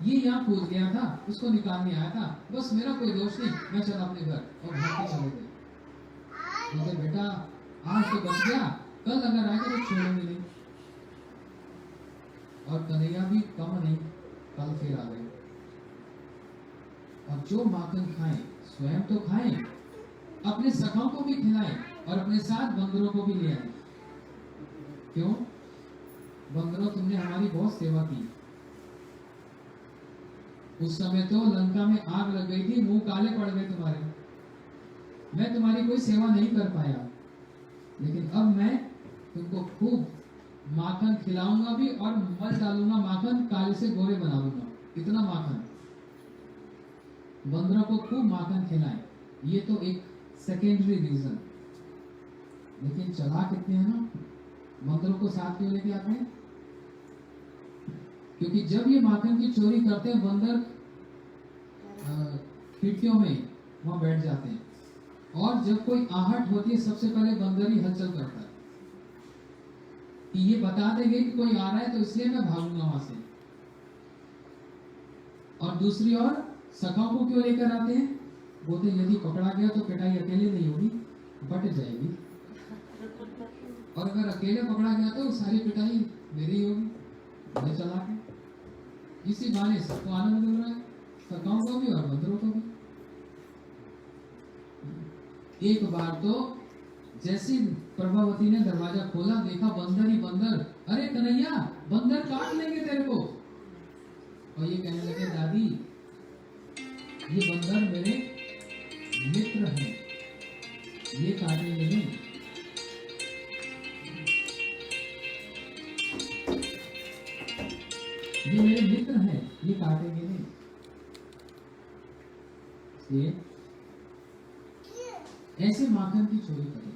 ये यहाँ कूद गया था, उसको निकालने आया था, बस मेरा कोई दोष नहीं, मैं चला अपने घर, और भाग के चले गए। बोलते बेटा आज तो बच गया, कल अगर आएगा तो छोड़ेंगे नहीं। और कन्हैया भी कम नहीं, कल फिर आ गए। और जो माखन खाएं स्वयं तो खाएं, अपने सखाओं को भी खिलाएं और अपने साथ बंदरों को भी ले आए। क्यों? बंदरों, तुमने हमारी बहुत सेवा की। उस समय तो लंका में आग लग गई थी, मुंह काले पड़ गए तुम्हारे, मैं तुम्हारी कोई सेवा नहीं कर पाया, लेकिन अब मैं तुमको खूब माखन खिलाऊंगा भी और मल डालूंगा, माखन काले से गोरे बना दूंगा। इतना माखन, बंदरों को खूब माखन खिलाएं। ये तो एक सेकेंडरी रीजन। लेकिन चला कितने हैं ना, बंदरों को साथ क्यों लेके आते हैं? क्योंकि जब ये माखन की चोरी करते हैं, बंदर खिड़कियों में वहां बैठ जाते हैं, और जब कोई आहट होती है सबसे पहले बंदर ही हलचल करता है कि ये बता देंगे कि कोई आ रहा है, तो इसलिए मैं भागूंगा वहां से। और दूसरी ओर सखाओं को क्यों लेकर आते हैं? बोलते यदि पकड़ा गया तो पिटाई अकेले नहीं होगी, बट जाएगी, और अगर अकेले पकड़ा गया तो सारी पिटाई मेरी ही होगी, मैं चला के। इसी बहाने सबको आनंद मिल रहा है, सखाओं को भी और बंदरों को भी। एक बार तो जैसे प्रभावती ने दरवाजा खोला, देखा बंदर ही बंदर। अरे कन्हैया, बंदर काट लेंगे तेरे को। और ये कहने लगे दादी, ये बंदर मेरे मित्र हैं, ये काटेंगे नहीं। ये मेरे मित्र हैं, ये काटेंगे नहीं। इसलिए ऐसे माखन की चोरी करें।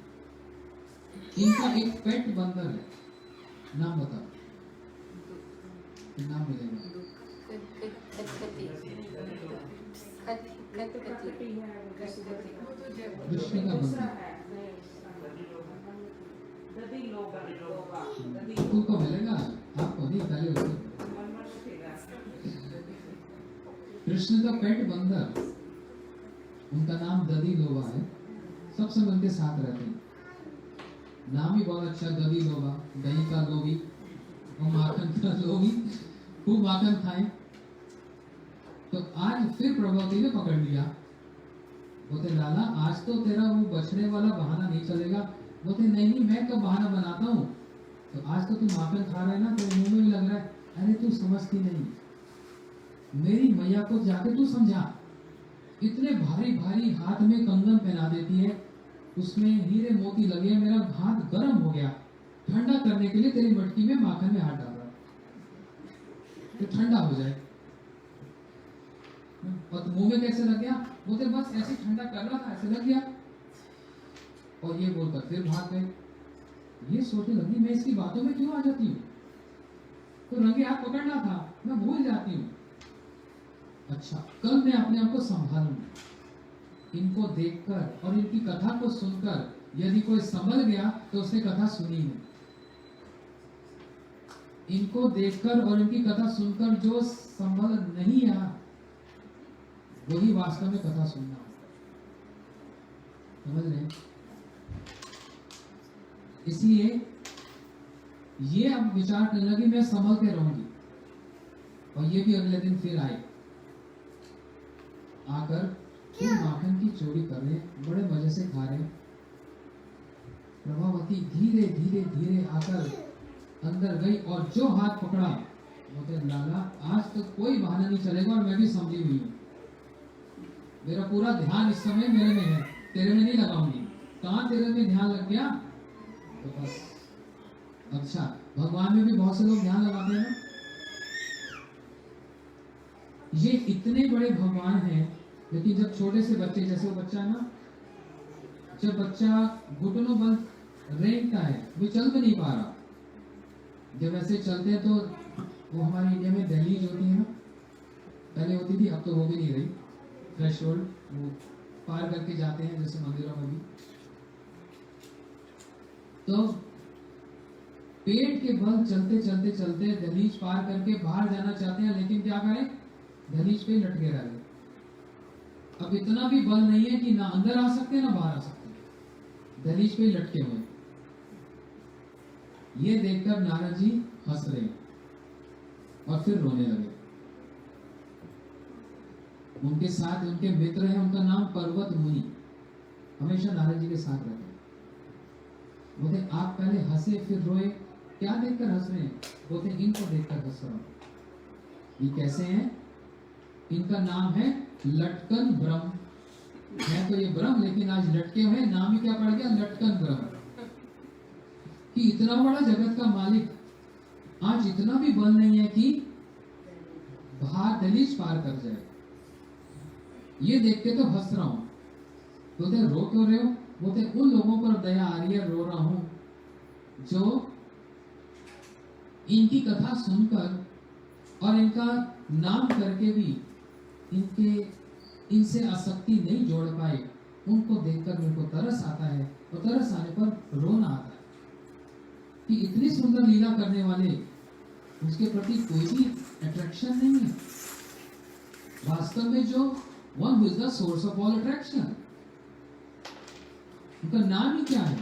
इनका एक पेट बंदर है, नाम बताओ, नाम मिलेगा। कृष्ण का बंदर तुमको मिलेगा, आपको नहीं, पहले उसको। कृष्ण का पेट बंदर, उनका नाम दधी लोबा है। सब समय उनके साथ रहते हैं। नाम ही बहुत अच्छा, दधी लोबा, दही का लोभी और माखन का लोभी, खूब माखन खाएं। तो आज फिर प्रभावती ने पकड़ लिया। बोलते लाला, आज तो तेरा वो बचने वाला बहाना नहीं चलेगा। बोलते नहीं, मैं तो बहाना बनाता हूँ। तो आज तो तू माखन खा रहा है ना, तेरे मुंह में भी लग रहा है। अरे तू समझती नहीं, मेरी मैया को जाके तू समझा। इतने भारी भारी हाथ में कंगन पहना देती है, उसमें हीरे मोती लगे हैं, मेरा हाथ गर्म हो गया, ठंडा करने के लिए तेरी मटकी में माखन में हाथ डाल रहा तो ठंडा हो जाए। और मुंह में कैसे लग गया? बोलते बस ऐसे ठंडा कर रहा था, ऐसे लग गया। और ये बोलकर फिर भाग गए। ये सोचने लगी, मैं इसकी बातों में क्यों आ जाती हूँ, तो रंगे हाथ पकड़ना था, मैं भूल जाती हूँ। अच्छा, कल मैं अपने आप को संभालूंगा। इनको देखकर और इनकी कथा को सुनकर यदि कोई संभल गया तो उसने कथा सुनी है। इनको देखकर और इनकी कथा सुनकर जो संभल नहीं आया, वही वास्तव में कथा सुनना। समझ रहे? इसलिए ये अब विचार करने लगी, मैं संभल के रहूंगी। और ये भी अगले दिन फिर आए, आकर फिर माखन की चोरी कर रहे, बड़े मजे से खा रहे। प्रभावती धीरे धीरे धीरे आकर अंदर गई और जो हाथ पकड़ा, बोलते लाला, आज तो कोई बहाना नहीं चलेगा और मैं भी समझी हुई हूँ। मेरा पूरा ध्यान इस समय मेरे में है, तेरे में नहीं लगाऊंगी। कहाँ तेरे में ध्यान लग गया? तो बस। अच्छा, भगवान में भी बहुत से लोग ध्यान लगाते हैं ना। ये इतने बड़े भगवान हैं, लेकिन जब छोटे से बच्चे, जैसे वो बच्चा है ना, जब बच्चा घुटनों बल रेंगता है, वो चल भी नहीं पा रहा। जब ऐसे चलते हैं तो वो हमारे इंडिया में दहलीज होती है ना, पहले होती थी, अब तो वो भी नहीं रही। थ्रेशोल्ड वो पार करके जाते हैं, जैसे मंदिरों में भी। तो पेट के बल चलते चलते चलते दहलीज पार करके बाहर जाना चाहते हैं, लेकिन क्या करें, दहलीज पे लटके रह गए। अब इतना भी बल नहीं है कि ना अंदर आ सकते ना बाहर आ सकते। दहलीज पे ही लटके हुए। ये देखकर नारद जी हंस रहे और फिर रोने लगे। उनके साथ उनके मित्र हैं, उनका नाम पर्वत मुनि, हमेशा नारद जी के साथ रहते हैं। बोलते आप पहले हंसे फिर रोए, क्या देखकर हंस रहे हैं? बोलते इनको देखकर हंस रहा हूं। ये कैसे हैं? इनका नाम है लटकन ब्रह्म। है तो ये ब्रह्म, लेकिन आज लटके हुए, नाम ही क्या पड़ गया? लटकन ब्रह्म। कि इतना बड़ा जगत का मालिक आज इतना भी बल नहीं है कि बाहर दहलीज पार कर जाए। ये देख के तो हंस रहा हूं। बोलते रो क्यों रहे हो? बोलते उन लोगों पर दया आ रही है, रो रहा हूं जो इनकी कथा सुनकर और इनका नाम करके भी इनसे आसक्ति नहीं जोड़ पाए, उनको देखकर मेरे को तरस आता है, और तरस आने पर रोना आता है कि इतनी सुंदर लीला करने वाले उसके प्रति कोई भी अट्रैक्शन नहीं है। वास्तव में जो one who is the source of all attraction, उनका नाम ही क्या है?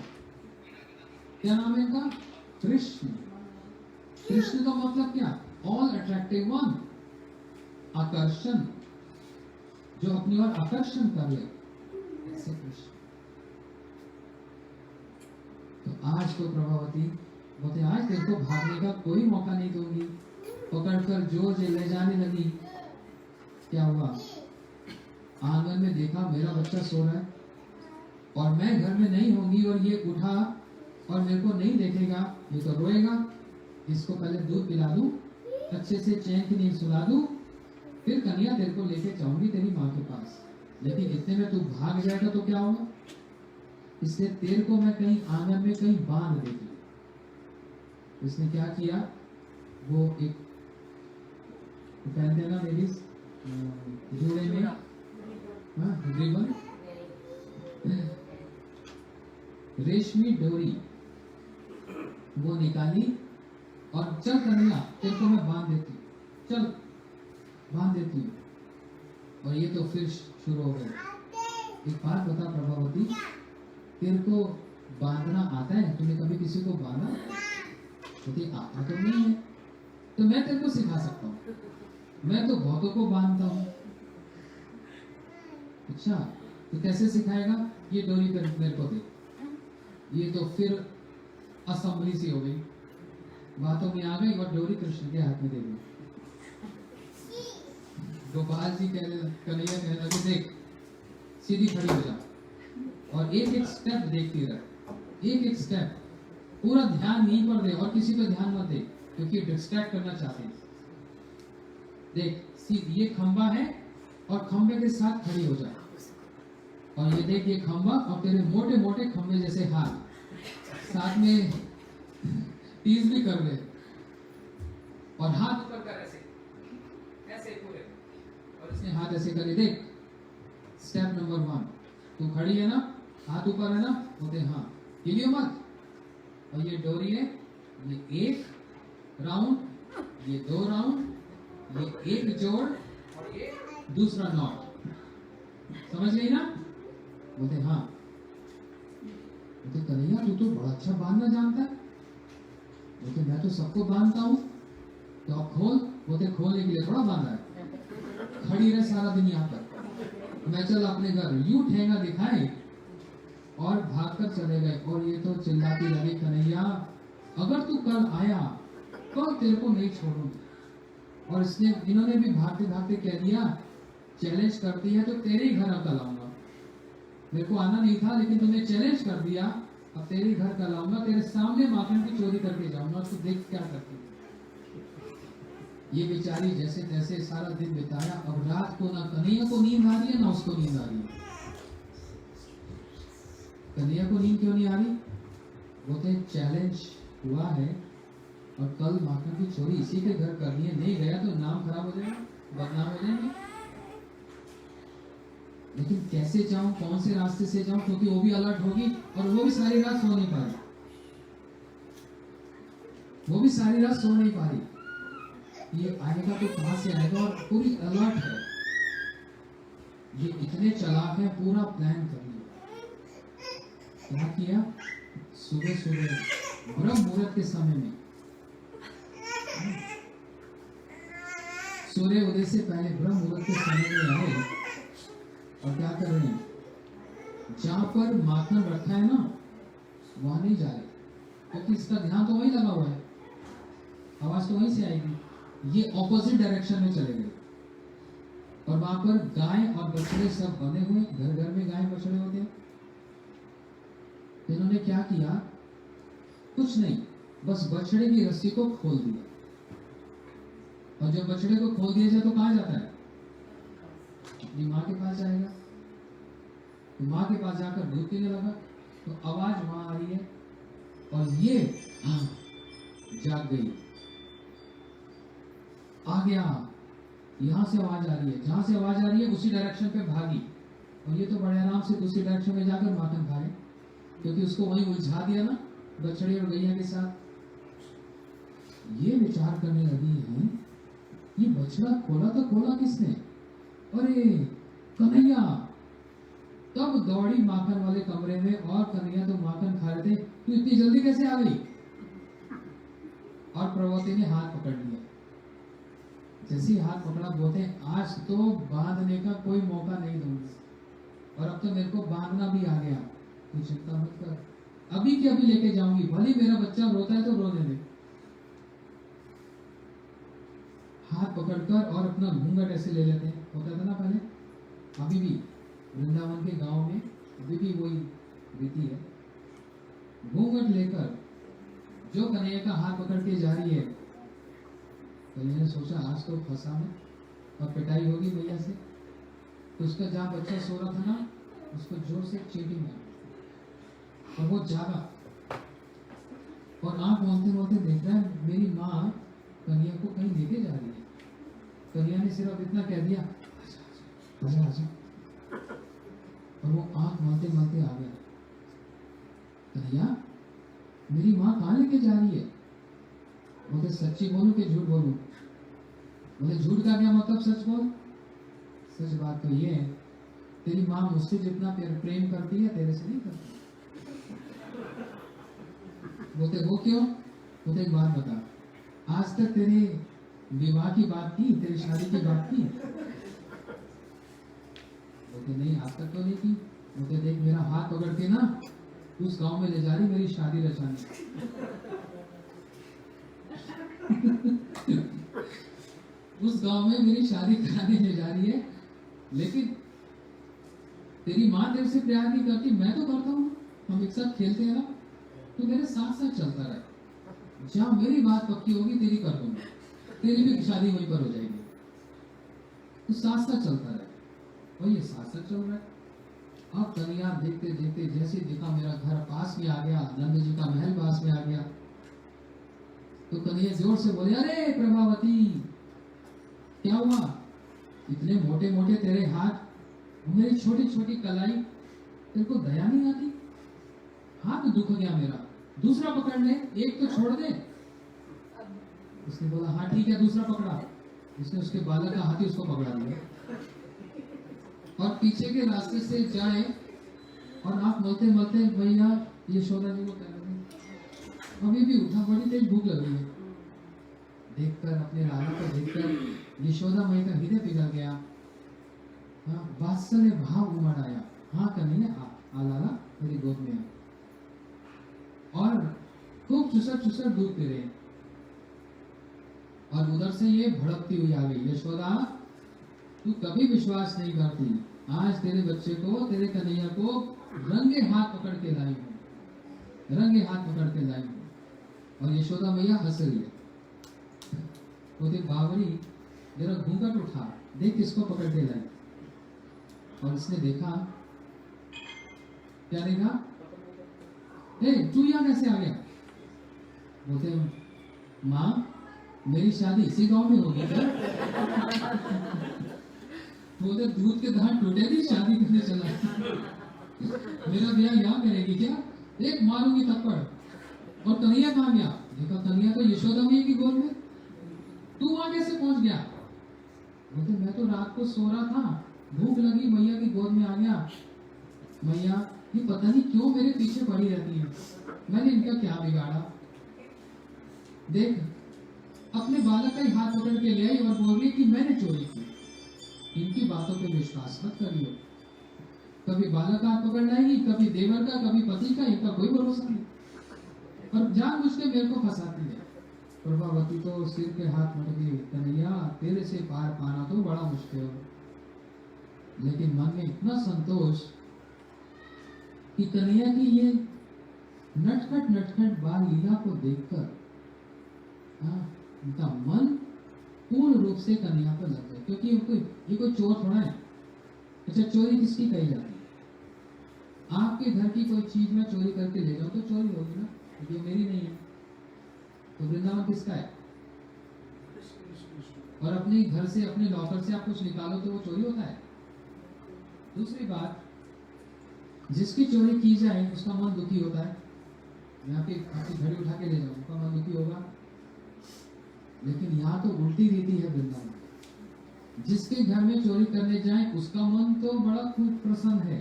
क्या नाम है इनका? कृष्ण। कृष्ण का मतलब क्या? ऑल अट्रैक्टिव वन, आकर्षण, जो अपनी ओर आकर्षण कर ले, ऐसे कृष्ण। तो आज तो प्रभावती बोलते आज तेरे को भागने का कोई मौका नहीं दूंगी। पकड़कर जोर से ले जाने लगी। क्या हुआ? आंगन में देखा मेरा बच्चा सो रहा है और मैं घर में नहीं होंगी, और ये उठा और मेरे को नहीं देखेगा, ये तो रोएगा। इसको पहले दूध पिला दूं, अच्छे से चैन की नींद सुला दूं, फिर कन्या तेरे को लेके जाऊंगी तेरी माँ के पास। लेकिन इतने में तू भाग जाएगा तो क्या होगा? इसलिए तेरे को मैं कहीं आंगन में कहीं बांध देती। इसने क्या किया? वो एक पहनते ना लेडीज जोड़े में, रिबन, रेशमी डोरी वो निकाली और चल कन्या तेरे को मैं बांध देती, चल बांध देती हूँ। और ये तो फिर शुरू हो गया। एक बात बता प्रभावती, तेरे को बांधना आता है? तूने कभी किसी को बांधा? तो आता तो नहीं है, तो मैं तेरे को सिखा सकता हूँ। मैं तो बहुतों को बांधता हूँ। अच्छा, तो कैसे सिखाएगा? ये डोरी मेरे को दे। ये तो फिर असेंबली सी हो गई, बातों में आ गई और डोरी कृष्ण के हाथ में दे दी। गोपाल जी कन्हैया कहने लगे देख सीधी खड़ी हो जा और एक एक स्टेप देखती रह, एक एक स्टेप, पूरा ध्यान नहीं पर दे और किसी पे ध्यान मत दे क्योंकि डिस्ट्रैक्ट करना चाहते हैं। देख ये खंबा है और खंबे के साथ खड़ी हो जा, और ये देख ये खंबा और तेरे मोटे मोटे खंबे जैसे हाथ, साथ में टीज भी कर ले और हाथ ऊपर कर ऐसे ऐसे पूरे, और इसने हाथ ऐसे करे। देख स्टेप नंबर 1, तू खड़ी है ना, हाथ ऊपर है ना, बोलते हाँ, हिलियो मत। और ये डोरी है, ये एक राउंड, ये 2 राउंड, ये एक जोड़ और ये दूसरा नॉट, समझ गई ना? बोलते हाँ। बोलते कन्हैया तू तो बड़ा अच्छा बांधना जानता है। बोलते मैं तो सबको बांधता हूँ, तो अब खोल। बोलते खोलने के लिए थोड़ा बांधा है, खड़ी रहे सारा दिन यहाँ पर, मैं चल अपने घर। यूं ठेंगा दिखाए और भागकर चले गए। और ये तो चिल्लाती लगी कन्हैया अगर तू कल आया तो तेरे को नहीं छोड़ूंगी। और इसने इन्होंने भी भागते भागते कह दिया चैलेंज करती है तो तेरे ही घर कल आऊंगा। मेरे को आना नहीं था लेकिन तुमने चैलेंज कर दिया, अब तेरे ही घर कल आऊंगा, तेरे सामने माखन की चोरी करके जाऊंगा, तो देख क्या करती है। ये बेचारी जैसे तैसे सारा दिन बिताया। अब रात को ना कन्हैया को नींद आ रही है ना उसको नींद आ रही है। कन्हैया को नींद क्यों नहीं आ रही? बोलते चैलेंज हुआ है और कल माखन की चोरी इसी के घर करनी है, नहीं गया तो नाम खराब हो जाएगा, बदनाम हो जाएंगे। लेकिन कैसे जाऊं, कौन से रास्ते से जाऊं, क्योंकि वो भी अलर्ट होगी और वो भी सारी रात सो नहीं पा रही, वो भी सारी रात सो नहीं पा रही। ये आएगा तो कहां से आएगा, और पूरी अलर्ट है। ये इतने चालाक है, पूरा प्लान कर लिया क्या किया? सुबह सुबह ब्रह्म मुहूर्त के समय में, सूर्य उदय से पहले ब्रह्म मुहूर्त के समय में आए और क्या कर रहे हैं? जहां पर माखन रखा है ना, वहां नहीं जा रहे, क्योंकि इसका ध्यान तो वहीं लगा हुआ है, आवाज तो वहीं से आएगी। ये ऑपोजिट डायरेक्शन में चले गए और वहां पर गाय और बछड़े सब बने हुए, घर घर में गाय बछड़े होते हैं। इन्होंने क्या किया? कुछ नहीं, बस बछड़े की रस्सी को खोल दिया, और जब बछड़े को खोल दिया जाए तो कहां जाता है? अपनी माँ के पास जाएगा। तो माँ के पास जाकर दूध पीने लगा, तो आवाज वहां आ रही है और ये जाग गई, आ गया, यहां से आवाज आ रही है, जहां से आवाज आ रही है उसी डायरेक्शन पे भागी, और ये तो बड़े आराम से दूसरी डायरेक्शन में जाकर माखन खाए, क्योंकि उसको वहीं उलझा दिया ना बछड़े और गैया के साथ। ये विचार करने लगी है, ये बछड़ा खोला तो खोला किसने? अरे कन्हैया! तब दौड़ी माखन वाले कमरे में, और कन्हैया तो माखन खा रहे थे, तू इतनी जल्दी कैसे आ गई? और प्रभुवती ने हाथ पकड़ लिया। जैसे हाथ पकड़ा, बोलते हैं आज तो बांधने का कोई मौका नहीं दूंगी, और अब तो मेरे को बांधना भी आ गया, तू चिंता मत कर, अभी के अभी लेके जाऊंगी, भले मेरा बच्चा रोता है तो रोने दे। हाथ पकड़कर और अपना घूंघट ऐसे ले लेते हैं, होता था ना पहले, अभी भी वृंदावन के गांव में अभी भी वही रीति है। घूंघट लेकर जो कन्हैया का हाथ पकड़ के जा रही है, कन्हैया ने सोचा आज तो फंसा मैं, और पिटाई होगी भैया से, तो उसका जहाँ बच्चा सो रहा था ना, उसको जोर से चींटी मारी, और वो जागा और आंख बोलते बोलते देख रहा है मेरी माँ कन्हैया को कहीं लेके जा रही है। कन्हैया ने सिर्फ इतना कह दिया, आजा आजा, और वो आंख मारते मारते आ गया। कन्हैया मेरी माँ कहाँ लेके जा रही है? बोले सच्ची बोलूं कि झूठ बोलूं? बोले झूठ का क्या मतलब, सच बोल। सच बात तो ये है, तेरी माँ मुझसे जितना प्रेम करती है तेरे से नहीं करती। बोलते वो क्यों? बोलते एक बात बता, आज तक तेरे विवाह की बात की, तेरी शादी की बात की? बोलते नहीं, आज तक तो नहीं की। बोलते देख मेरा हाथ पकड़ के ना उस गांव में ले जा रही मेरी शादी रचाने। उस गांव में मेरी शादी कराने ले जा रही है, लेकिन तेरी माँ तेरे से प्यार नहीं करती, मैं तो करता हूँ, हम एक साथ खेलते हैं ना, तो मेरे साथ साथ चलता रहे, जहाँ मेरी बात पक्की होगी तेरी कर दूंगा, तेरी भी शादी वहीं पर हो जाएगी, तो साथ साथ चलता रहे। और ये साथ साथ चल रहा है। अब कन्हैया देखते देखते जैसे देखा मेरा घर पास में आ गया, नंद जी का महल पास में आ गया, तो कन्हैया जोर से बोले, अरे प्रभावती क्या हुआ? इतने मोटे मोटे तेरे हाथ, मेरी छोटी छोटी कलाई, तेरे को दया नहीं आती? हाथ दुख गया मेरा, दूसरा पकड़ ले, एक तो छोड़ दे। उसने बोला हाँ ठीक है, दूसरा पकड़ा। उसने उसके बालक का हाथी उसको पकड़ा दिया, और पीछे के रास्ते से जाए और आप मलते मलते भैया यशोदा जी को कह रहे, अभी भी उठा, बड़ी तेज भूख लग रही है। देखकर अपने लाला को देखकर यशोदा माई का हृदय पिघल गया, हाँ वात्सल्य भाव उमड़ आया। हाँ कन्हैया आ लाला मेरी गोद में आ, और खूब चुसर चुसर दूध पी रहे। और उधर से ये भड़कती हुई आ गई, यशोदा तू कभी विश्वास नहीं करती, आज तेरे बच्चे को, तेरे कन्हैया को रंगे हाथ पकड़ के लाई हूँ, रंगे हाथ पकड़ के लाई हूँ। और यशोदा मैया हंस रही है, बोलते बावरी जरा घूंघट उठा, देख किसको पकड़ के लाई। और इसने देखा, क्या देखा? तू यहाँ कैसे आ गया? बोलते माँ मेरी शादी इसी गांव में होगी क्या? बोलते दूध के धार टूटे थी, शादी करने चला, मेरा ब्याह यहाँ करेगी क्या? एक मारूंगी थप्पड़। और कन्हैया कहाँ गया? देखा कन्हैया तो यशोदा मैया की गोद में, तू वहां कैसे पहुंच गया? बोलते मैं तो रात को सो रहा था, भूख लगी, मैया की गोद में आ गया। मैया ये पता नहीं क्यों मेरे पीछे पड़ी रहती है, मैंने इनका क्या बिगाड़ा। देख, अपने बालक का ही हाथ पकड़ के ले आई और बोल रही कि मैंने चोरी की। इनकी बातों पे विश्वास मत करियो। कभी बालक का हाथ पकड़ लाएगी, कभी देवर का, कभी पति का, इनका कोई भरोसा नहीं। और जानबूझ के मेरे को फंसाती है। प्रभावती तो सिर के हाथ मटकी, कन्हैया तेरे से पार पाना तो बड़ा मुश्किल है। लेकिन मन में इतना संतोष कि कन्हैया की ये नटखट बाल लीला को देखकर उनका मन पूर्ण रूप से कन्हैया पर लग गया। क्योंकि ये कोई चोर थोड़ा है। अच्छा, चोरी किसकी कही जाती है? आपके घर की कोई चीज मैं चोरी करके ले जाऊं तो चोरी होगी ना, ये मेरी नहीं है। तो वृंदावन किसका है? और अपने घर से, अपने लॉकर से आप कुछ निकालो तो वो चोरी होता है। दूसरी बात, जिसकी चोरी की जाए उसका मन दुखी होता है। मैं आपकी घड़ी उठा के ले जाऊं, उसका मन दुखी होगा। लेकिन यहाँ तो उल्टी रीति है वृंदावन। जिसके घर में चोरी करने जाए उसका मन तो बड़ा खूब प्रसन्न है,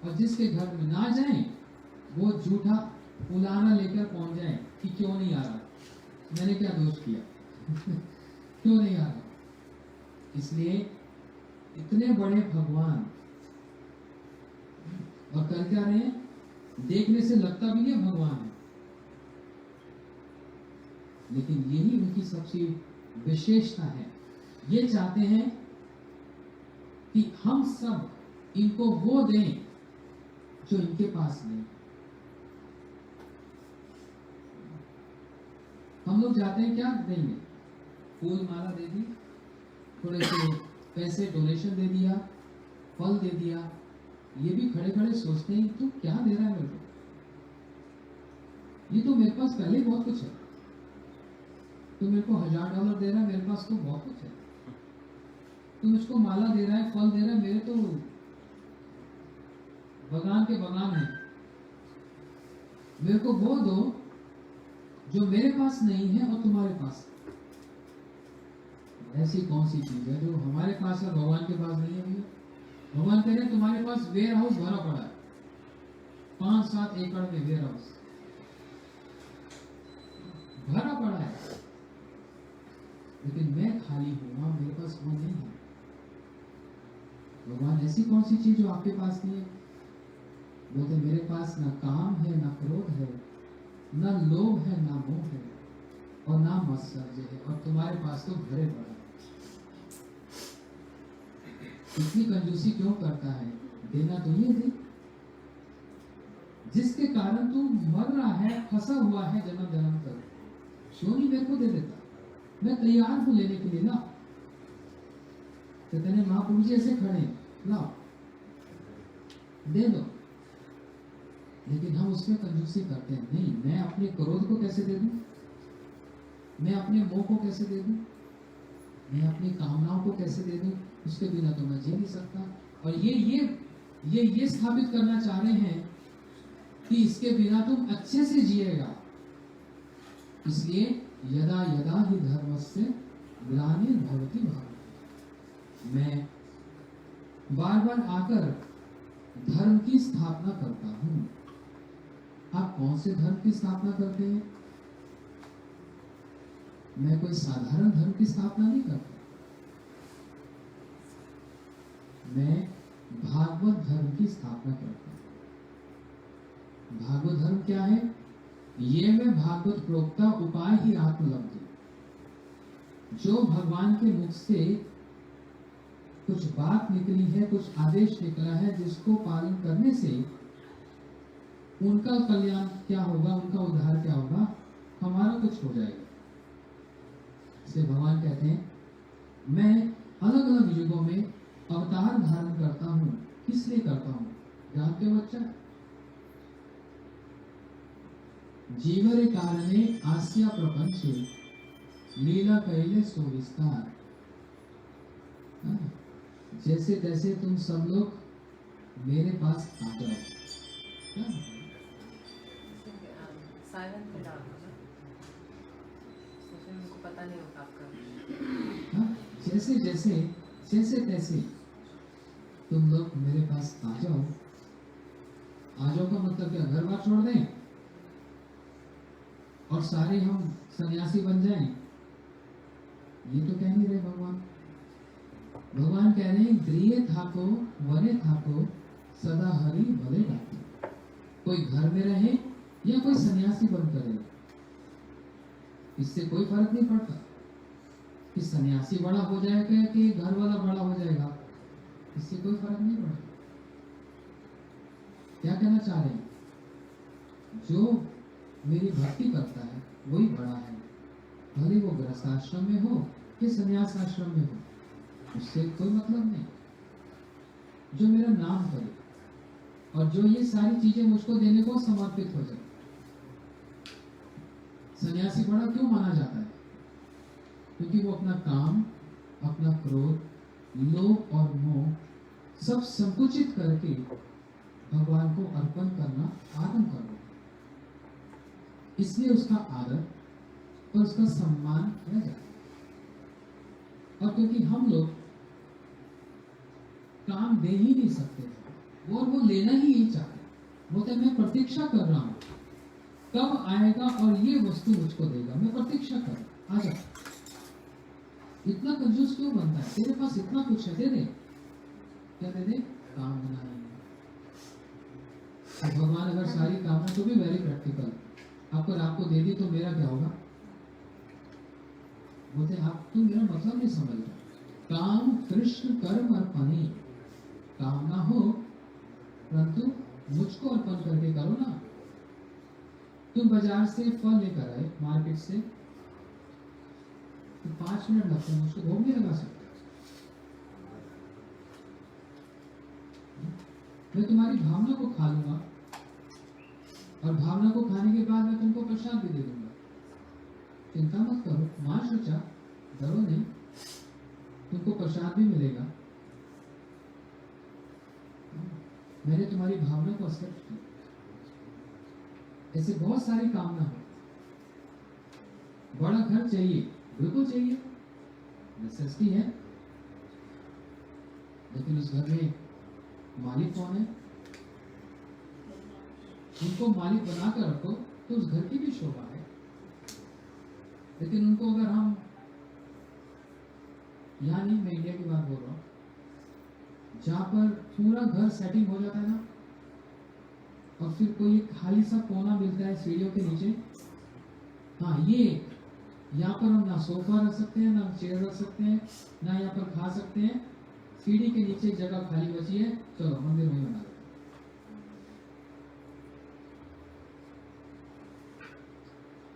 और जिसके घर में ना जाए वो झूठा उलाना लेकर पहुंच जाए कि क्यों नहीं आ रहा, मैंने क्या दोष किया क्यों नहीं आ रहा। इसलिए इतने बड़े भगवान और कर क्या रहे हैं, देखने से लगता भी नहीं भगवान है, लेकिन यही उनकी सबसे विशेषता है। ये चाहते हैं कि हम सब इनको वो दें जो इनके पास नहीं। हम लोग जाते हैं, क्या देंगे? फूल माला दे दी, थोड़े से पैसे डोनेशन दे दिया, फल दे दिया। ये भी खड़े खड़े सोचते हैं तू क्या दे रहा है मेरे को, ये तो मेरे पास पहले ही बहुत कुछ है। तू मेरे को $1000 दे रहा है, मेरे पास तो बहुत कुछ है। तू मुझको माला दे रहा है, फल दे रहा है, मेरे तो बगान के बगान है। मेरे को वो दो जो मेरे पास नहीं है और तुम्हारे पास। ऐसी कौन सी चीज है जो हमारे पास है भगवान के पास नहीं है? भैया भगवान कह रहे हैं तुम्हारे पास वेयर हाउस भरा पड़ा है, 5-7 एकड़ में वेयर हाउस भरा पड़ा है, लेकिन मैं खाली हूं, मेरे पास वो नहीं है। भगवान ऐसी कौन सी चीज जो आपके पास नहीं है? बोलते मेरे पास ना काम है, ना क्रोध है, ना लोभ है, ना मोह है, और ना मत्सर्य है, और तुम्हारे पास तो भरे पड़ा है। इतनी कंजूसी क्यों करता है? देना तो ये दे जिसके कारण तू मर रहा है, फंसा हुआ है जन्म जन्म तक। क्यों नहीं मेरे को दे देता? मैं तैयार हूं लेने के लिए ना। कहते हैं महाप्रभु जी ऐसे खड़े, लाओ दे दो। लेकिन हम उसमें कंजूसी करते हैं। नहीं, मैं अपने क्रोध को कैसे दे दूं, मैं अपने मोह को कैसे दे दूं, मैं अपनी कामनाओं को कैसे दे दूं? उसके बिना तो मैं जी नहीं सकता। और ये स्थापित करना चाह रहे हैं कि इसके बिना तुम अच्छे से जिएगा। इसलिए यदा यदा ही धर्मस्य ग्लानिर्भवति भारत, मैं बार बार आकर धर्म की स्थापना करता हूं। आप कौन से धर्म की स्थापना करते हैं? मैं कोई साधारण धर्म की स्थापना नहीं करता, मैं भागवत धर्म की स्थापना करता हूं। भागवत धर्म क्या है? ये मैं भागवत प्रोक्ता उपाय ही आत्मलब्धि, जो भगवान के मुख से कुछ बात निकली है, कुछ आदेश निकला है, जिसको पालन करने से उनका कल्याण क्या होगा, उनका उद्धार क्या होगा, हमारा कुछ हो जाएगा। इसलिए भगवान कहते हैं मैं अलग अलग युगों में अवतार धारण करता हूं। किस लिए करता हूं? जानते हो बच्चा? जीवरे कारणे आस्या प्रपंचे लीला कैले सो विस्तार। जैसे तैसे तुम सब लोग मेरे पास आ जाओ। साइलेंट पे डाल दो ना, सोचे उनको पता नहीं होगा आपका। जैसे जैसे तैसे तुम लोग मेरे पास आ जाओ। आजो का मतलब क्या घर बार छोड़ दें और सारे हम सन्यासी बन जाएं? ये तो कह नहीं रहे भगवान। भगवान कह रहे हैं गृहे थाको वने थाको सदा हरि भले गाते। कोई घर में रहे या कोई सन्यासी बनकर रहे, इससे कोई फर्क नहीं पड़ता कि सन्यासी बड़ा हो जाएगा कि घर वाला बड़ा हो जाएगा, इससे कोई फर्क नहीं पड़ता। क्या कहना चाह रहे हैं? जो मेरी भक्ति करता है वही बड़ा है, भले वो गृहस्थ आश्रम में हो कि संन्यास आश्रम में हो, उससे कोई मतलब नहीं। जो मेरा नाम करे और जो ये सारी चीजें मुझको देने को समर्पित हो जाए। सन्यासी बड़ा क्यों माना जाता है? क्योंकि वो अपना काम, अपना क्रोध, लोभ और मोह सब संकुचित करके भगवान को अर्पण करना आरंभ कर दो। इसलिए उसका आदर और उसका सम्मान रह जाता है। और क्योंकि हम लोग काम दे ही नहीं सकते और वो लेना ही नहीं चाहते, बोलते मैं प्रतीक्षा कर रहा हूं कब आएगा और ये वस्तु मुझको देगा, मैं प्रतीक्षा कर रहा, आ जा। इतना कंजूस क्यों बनता है? तेरे पास इतना कुछ है, दे दे। क्या दे दे? कामना है। तो भगवान अगर सारी कामना, तो भी वेरी प्रैक्टिकल, आपको रात को दे दी तो मेरा क्या होगा? बोलते आप तो मेरा मतलब नहीं समझ रहे। काम कृष्ण कर्म अर्पणे, कामना हो परंतु मुझको अर्पण करके करो ना। तुम बाजार से फल लेकर आए मार्केट से, तो 5 मिनट लगते हैं, मुझको भोग नहीं लगा सकते। मैं तुम्हारी भावना को खा लूंगा और भावना को खाने के बाद मैं तुमको प्रसाद भी दे दूंगा। चिंता मत करो, मां सोचा, डरो नहीं, तुमको प्रसाद भी मिलेगा। मैंने तुम्हारी भावना को एक्सेप्ट किया। ऐसे बहुत सारी कामना हो। बड़ा घर चाहिए, बिल्कुल चाहिए, नेसेसिटी है, लेकिन उस घर में मालिक कौन है? उनको मालिक बनाकर रखो तो उस घर की भी शोभा है। लेकिन उनको अगर हम, यहाँ नहीं, मैं इंडिया की बात बोल रहा हूं, जहां पर पूरा घर सेटिंग हो जाता है ना, और फिर कोई एक खाली सा कोना मिलता है सीढ़ियों के नीचे, हाँ ये यहाँ पर हम ना सोफा रख सकते हैं, ना चेयर रख सकते हैं, ना यहाँ पर खा सकते हैं, सीढ़ी के नीचे जगह खाली बची है, चलो मंदिर वहीं बना।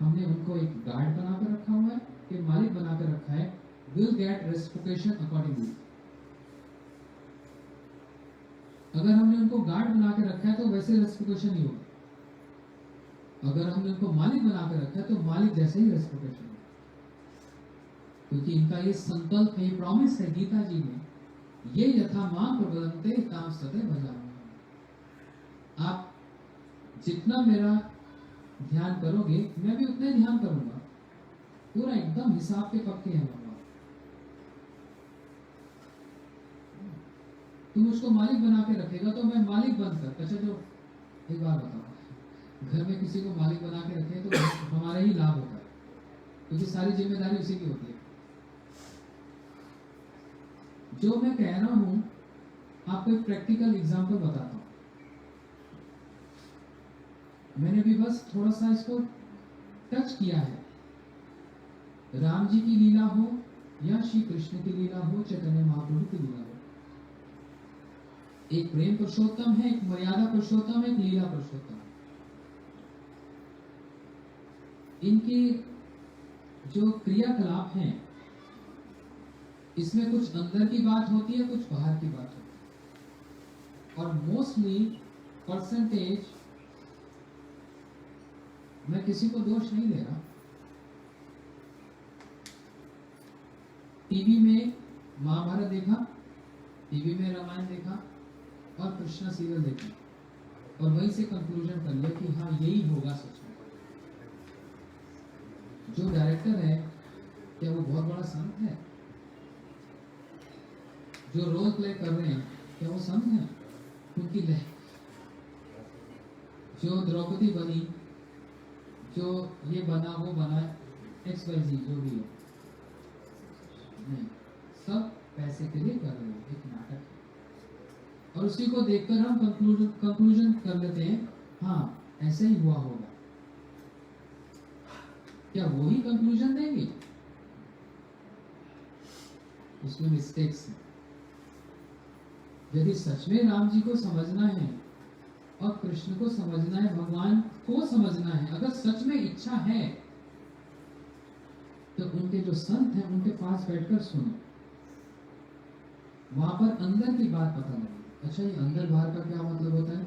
हमने उनको एक गार्ड बनाकर रखा हुआ है, एक मालिक बनाकर रखा है, will get reciprocation accordingly। अगर हमने उनको गार्ड बनाकर रखा है तो वैसे रेसिप्रोकेशन ही होगा। अगर हमने उनको मालिक बनाकर रखा है तो मालिक जैसे ही रेसिप्रोकेशन होगा। क्योंकि इनका ये संकल्प है, प्रॉमिस है गीता जी में, ये यथा मां प्रबंधते ताम सते भजामि। आप जितना मेरा ध्यान करोगे मैं भी उतना ही ध्यान करूंगा। पूरा एकदम हिसाब के पक्के हैं भगवान। तुम उसको मालिक बना के रखेगा तो मैं मालिक बनकर, अच्छा जो एक बार बताओ, घर में किसी को मालिक बना के रखे तो हमारा ही लाभ होता है, क्योंकि सारी जिम्मेदारी उसी की होती है। जो मैं कह रहा हूं आपको एक प्रैक्टिकल एग्जांपल बताता हूं। मैंने भी बस थोड़ा सा इसको टच किया है। राम जी की लीला हो या श्री कृष्ण की लीला हो, चैतन्य महाप्रभु की लीला हो, एक प्रेम पुरुषोत्तम है, एक मर्यादा पुरुषोत्तम है, एक लीला पुरुषोत्तम। इनकी जो क्रियाकलाप हैं, इसमें कुछ अंदर की बात होती है, कुछ बाहर की बात होती है, और मोस्टली परसेंटेज, मैं किसी को दोष नहीं दे रहा। टीवी में महाभारत देखा, टीवी में रामायण देखा और कृष्णा सीरियल देखा, और वहीं से कंक्लूजन कर लिया कि हाँ यही होगा सच में। जो डायरेक्टर है क्या वो बहुत बड़ा संत है? जो रोल प्ले कर रहे हैं क्या वो संत है? उनकी जो द्रौपदी बनी, जो ये बना वो बना, XYZ जो भी हो, नहीं, सब पैसे के लिए कर रहे हो, एक नाटक है। और उसी को देखकर हम कंक्लूजन कर लेते हैं, हाँ ऐसे ही हुआ होगा। क्या वो ही कंक्लूजन देंगे? उसमें मिस्टेक्स हैं। यदि सच में राम जी को समझना है और कृष्ण को समझना है, भगवान को समझना है, अगर सच में इच्छा है, तो उनके जो संत हैं उनके पास बैठकर सुनो, वहां पर अंदर की बात पता लगे। अच्छा, ये अंदर बाहर का क्या मतलब होता है?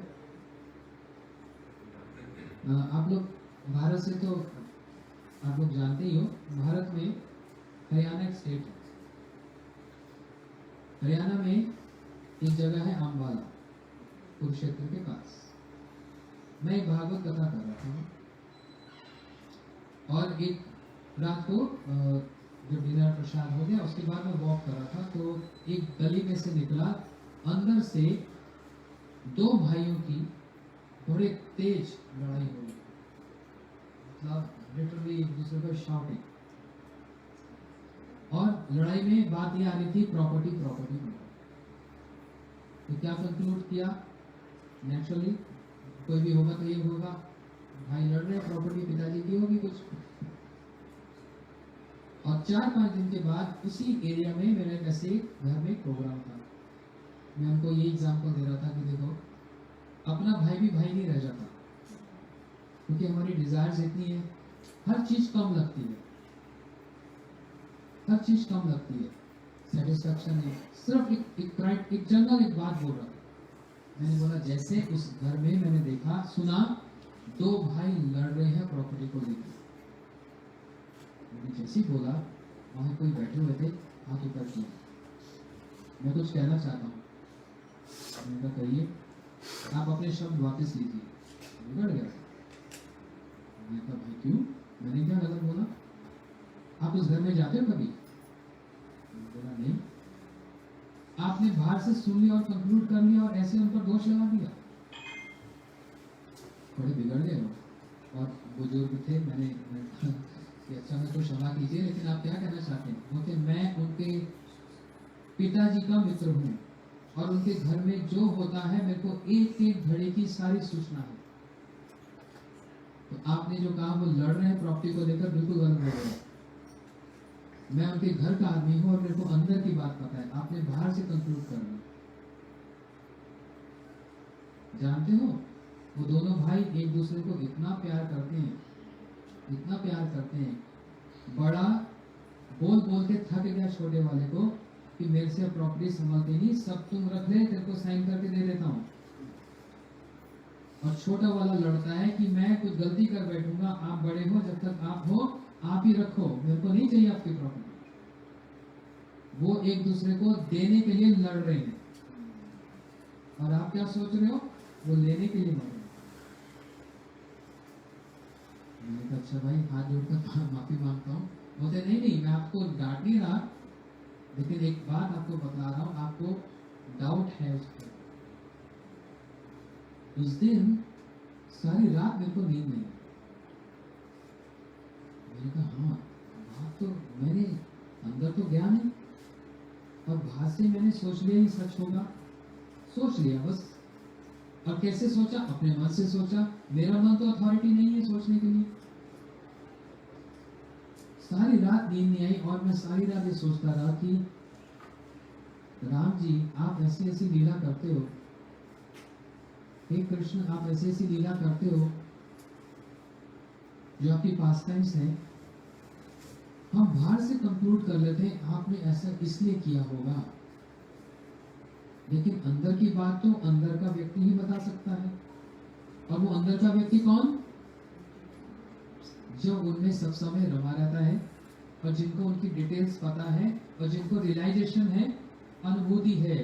आप लोग भारत से तो आप लोग जानते ही हो, भारत में हरियाणा एक स्टेट है। हरियाणा में एक जगह है अम्बाला, कुरुक्षेत्र के पास। मैं एक भागवत कथा कर रहा था और एक रात को जब डिनर प्रसाद हो गया, उसके बाद मैं वॉक कर रहा था, तो एक गली में से निकला, अंदर से दो भाइयों की बड़े तेज लड़ाई हो गई, मतलब लिटरली एक दूसरे पर शॉटिंग। और लड़ाई में बात ये आ रही थी प्रॉपर्टी। तो क्या कंक्लूड किया? नेचुरली कोई भी होगा तो ये होगा, भाई लड़ रहे, प्रॉपर्टी पिताजी की होगी कुछ। और 4-5 दिन के बाद उसी एरिया में मेरे ऐसे घर में प्रोग्राम था। मैं उनको ये एग्जांपल दे रहा था कि देखो, अपना भाई भी भाई नहीं रह जाता, क्योंकि हमारी डिजायर्स इतनी है, हर चीज कम लगती है, हर चीज कम लगती है, सेटिस्फैक्शन नहीं। सिर्फ एक जनरल एक बात बोल रहा था, मैंने बोला जैसे उस घर में मैंने देखा सुना, दो भाई लड़ रहे हैं प्रॉपर्टी को लेकर। मैंने जैसे ही बोला, वहां कोई बैठे हुए थे, हाथ ऊपर किया, मैं कुछ कहना चाहता हूँ। मैंने कहा कहिए, आप अपने शब्द वापस लीजिए। बिगड़ गया। मैंने कहा भाई क्यों, मैंने क्या गलत बोला? आप उस घर में जाते हो कभी? बोला नहीं। आपने बाहर से सुन लिया और कंक्लूड कर लिया और ऐसे उन पर दोष लगा दिया। थोड़े बिगड़ गए वो। और बुजुर्ग थे, मैंने कि अच्छा मैं तो क्षमा कीजिए, लेकिन आप क्या कहना चाहते हैं? क्योंकि मैं उनके पिताजी का मित्र हूँ और उनके घर में जो होता है मेरे को एक एक घड़ी की सारी सूचना है। तो आपने जो कहा वो लड़ रहे हैं प्रॉपर्टी को लेकर, बिल्कुल गलत बोल रहे हैं। मैं उनके घर का आदमी हूँ और मेरे को अंदर की बात पता है, आपने बाहर से कंक्लूड करना। जानते हो, वो दोनों भाई एक दूसरे को इतना प्यार करते हैं, इतना प्यार करते हैं, बड़ा बोल बोल के थक गया छोटे वाले को कि मेरे से प्रॉपर्टी संभालते नहीं, सब तुम रख ले, तेरे को साइन करके दे देता हूँ। और छोटा वाला लड़ता है कि मैं कुछ गलती कर बैठूंगा, आप बड़े हो, जब तक आप हो आप ही रखो, मेरे को नहीं चाहिए आपकी प्रॉपर्टी। वो एक दूसरे को देने के लिए लड़ रहे हैं और आप क्या सोच रहे हो? वो लेने के लिए लड़ रहे हैं। मैंने कहा अच्छा भाई, हाथ जोड़कर माफी मांगता हूँ। बोलते नहीं, मैं आपको डांट नहीं रहा, लेकिन एक बात आपको बता रहा हूँ, आपको डाउट है उस पर। उस दिन सारी रात मेरे को नींद नहीं। मैंने कहा हाँ, बात तो मैंने अंदर तो गया नहीं और बाहर से मैंने सोच लिया ही सच होगा, सोच लिया बस। और कैसे सोचा? अपने मन से सोचा। मेरा मन तो अथॉरिटी नहीं है सोचने के लिए। सारी रात नींद नहीं आई और मैं सारी रात ये सोचता रहा कि राम जी आप ऐसी ऐसी लीला करते हो, हे कृष्ण आप ऐसी ऐसी लीला करते हो जो आपकी पास टाइम्स है। हम बाहर से कंक्लूड कर लेते हैं आपने ऐसा इसलिए किया होगा, लेकिन अंदर की बात तो अंदर का व्यक्ति ही बता सकता है। और वो अंदर का व्यक्ति कौन? जो उनमें सब समय रमा रहता है और जिनको उनकी डिटेल्स पता है और जिनको रियलाइजेशन है, अनुभूति है।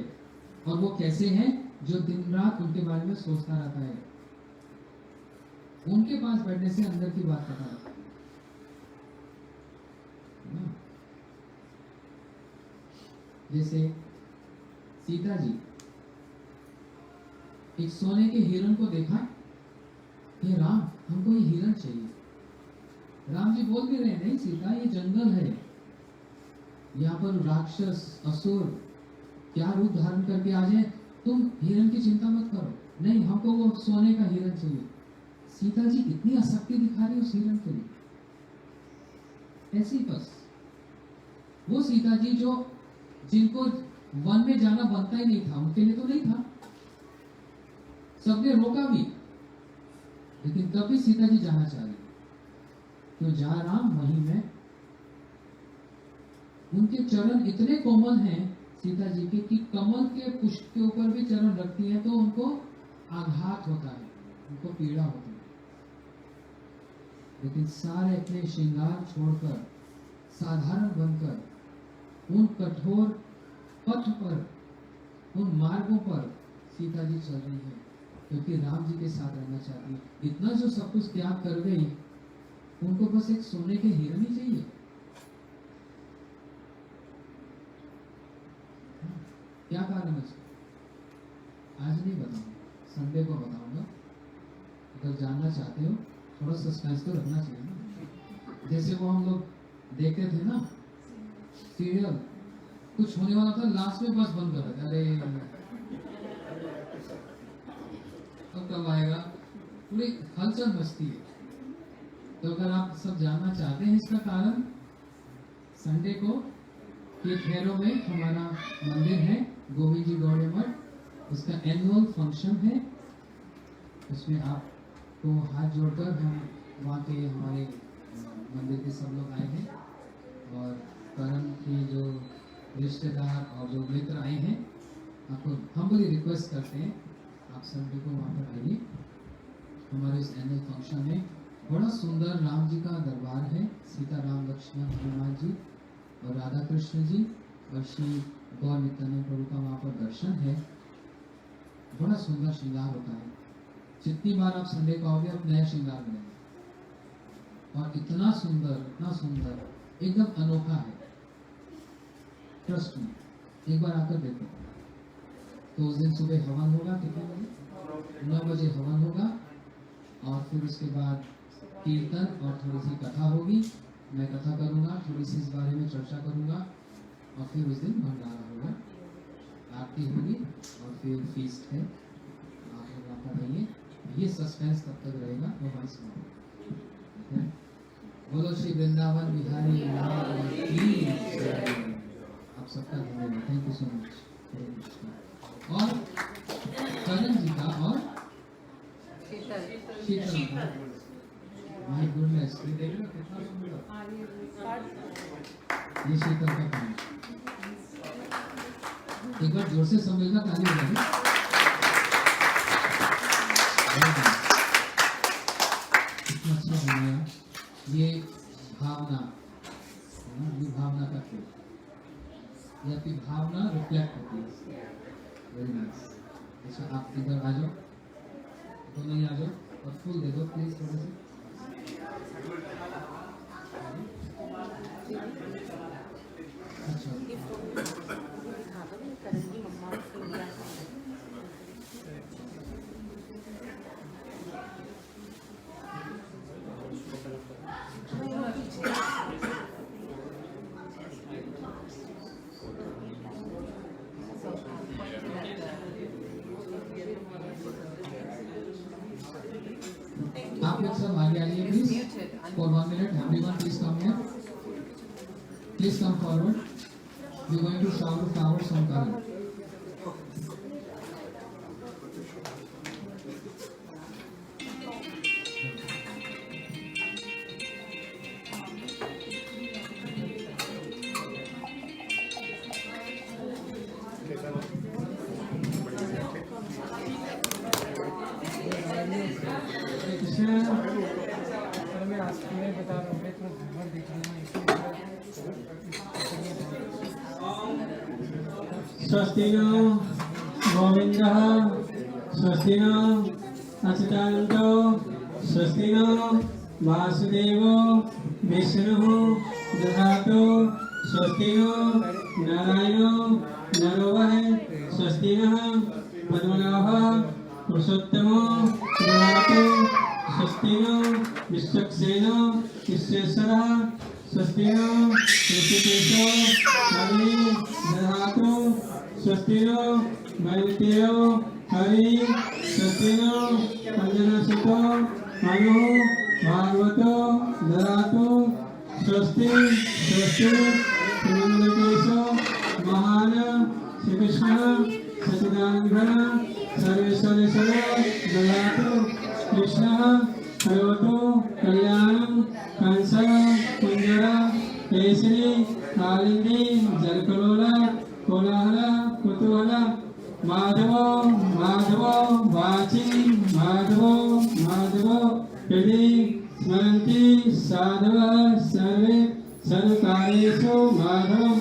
और वो कैसे हैं? जो दिन रात उनके बारे में सोचता रहता है। उनके पास बैठने से अंदर की बात पता लगता है। जैसे सीता जी एक सोने के हिरण को देखा हे राम, हमको ये हिरण चाहिए। राम जी बोल भी रहे, नहीं सीता, ये जंगल है, यहाँ पर राक्षस असुर क्या रूप धारण करके आ जाए, तुम हिरण की चिंता मत करो। नहीं, हमको वो सोने का हिरण चाहिए। सीता जी इतनी आसक्ति दिखा रही उस हिरण के लिए, ऐसी बस वो सीता जी जो जिनको वन में जाना बनता ही नहीं था, उनके लिए तो नहीं था, सबने रोका भी, लेकिन तब भी सीता जी जाना चाह रही। तो जहां राम वहीं मैं। उनके चरण इतने कोमल हैं सीता जी के कि कमल के पुष्प के ऊपर भी चरण रखती है तो उनको आघात होता है, उनको पीड़ा होती है। लेकिन सारे अपने श्रृंगार छोड़कर, साधारण बनकर उन कठोर पथ पर, उन मार्गों पर सीता जी चल रही है, क्योंकि राम जी के साथ रहना चाहती है। इतना जो सब कुछ त्याग कर गई, उनको बस एक सोने के हिरण ही चाहिए। क्या कारण है इसका? आज नहीं बताऊंगा, संडे को बताऊंगा। अगर जानना चाहते हो, थोड़ा सस्पेंस तो रखना चाहिए ना। जैसे वो हम लोग देखते थे ना सीरियल, कुछ होने वाला था, लास्ट में बस बंद कर देते, अरे अब कब आएगा, पूरी हलचल मचती है। तो अगर आप सब जानना चाहते हैं इसका कारण, संडे को ये खैरों में हमारा मंदिर है, गोविंद जी गौड़े मठ, उसका एनुअल फंक्शन है। उसमें आपको हाथ जोड़कर हम वहाँ के हमारे मंदिर के सब लोग आए हैं, और करण के जो रिश्तेदार और जो मित्र आए हैं, आपको हम्बली रिक्वेस्ट करते हैं आप संडे को वहाँ पर आइए। हमारे इस एनुअल फंक्शन में बड़ा सुंदर राम जी का दरबार है, सीता राम लक्ष्मण हनुमान जी और राधा कृष्ण जी और श्री गौर नित्यानंद प्रभु का वहाँ पर दर्शन है। बड़ा सुंदर श्रृंगार होता है। जितनी बार आप संडे को आओगे, आप नया श्रृंगार मिलेगा, और इतना सुंदर एकदम अनोखा है। ट्रस्ट में, एक बार आकर देखो। तो उस दिन सुबह हवन होगा, कितने बजे? 9 बजे हवन होगा, और फिर उसके बाद कीर्तन और थोड़ी सी कथा होगी। मैं कथा करूँगा, थोड़ी सी इस बारे में चर्चा करूँगा, और फिर उस दिन भंडारा होगा, आरती होगी, और फिर फीस्ट है। आप लोग वहाँ पर रहिए, ये सस्पेंस तब तक रहेगा। तो बस बोलो श्री वृंदावन बिहारी लाल की जय। आप सबका धन्यवाद, थैंक यू सो मच। और करण जी का और शीतल का, माय गुडनेस, ये देख लो कितना सुंदर, ये शीतल का काम। एक बार जोर से सब मिलकर ताली बजाइए। कितना अच्छा बनाया, ये भावना, ये भावना का फूल, या फिर भावना रिफ्लेक्ट होती है। Very nice. अच्छा, आप इधर आ जाओ, दोनों ही आ जाओ, और फूल दे दो प्लीज थोड़े से। अच्छा, आप लोग सब आगे आइए please, for 1 minute, everyone please come here, please come forward, we are going to shower flowers on Karan. स्वस्ति नो गोविंदः स्वस्ति नो अच्युतानंदो स्वस्ति नो वासुदेवो विष्णुः दधातु स्वस्ति नो नारायणो नरो वः स्वस्ति नः पद्मनाभः पुरुषोत्तमो दधातु स्वस्ति नो वैतेयो हरि स्वस्ति नो अंजनसुतो मनु भागवतो ददातु स्वस्ति स्वस्ति श्रीमन्देकेशो महान श्री कृष्ण सच्चिदानंद सर्वेश्वरेश्वर ददातु कृष्ण करोतु कल्याणं कंस कुंजर केसरी कालिंदी जलकलोला कोलाहल कुतूहल माधव माधव वाची माधव माधव यदि स्मरन्ति साधवः सर्वे सर्वकार्येषु माधवं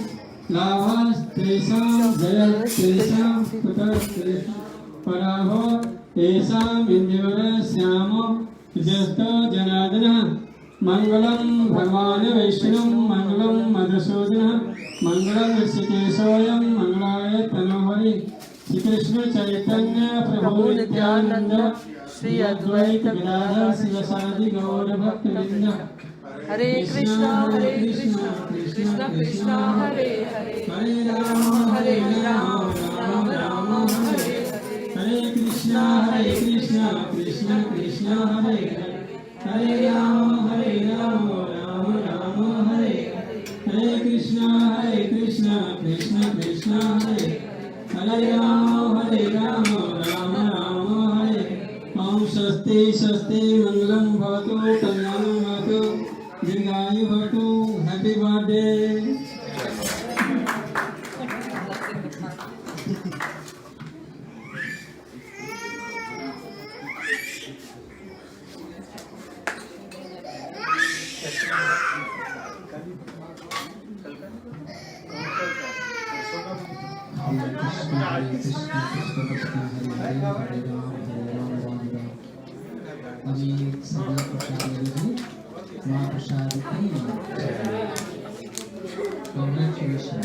लाभस्तेषां जयस्तेषां कुतस्तेषां पराभो तेषां इन्द्रियश्यामो जस्तो जनार्दनः मंगलम भगवान वैष्णव मंगलम मधुसूदन मंगलम ऋषिकेशोयम मंगलाय तनोहरि श्री कृष्ण चैतन्य प्रभु नित्यानंद श्री अद्वैत गदाधर शिवसादि गौर भक्त वृंद हरे कृष्णा कृष्णा कृष्णा हरे हरे हरे राम राम राम हरे हरे कृष्णा कृष्णा कृष्णा हरे हरे हरे राम राम राम हरे हरे कृष्णा कृष्णा कृष्णा हरे हरे राम राम राम हरे ओम स्वस्ति स्वस्ति मंगलम भवतु कल्याणं भवतु दीर्घायु भवतु हैप्पी बर्थडे हरे कृष्ण कृष्ण हरे राम हरे राम अभी सभी प्रसाद लीजिए महाप्रसाद की कांग्रेचुलेशन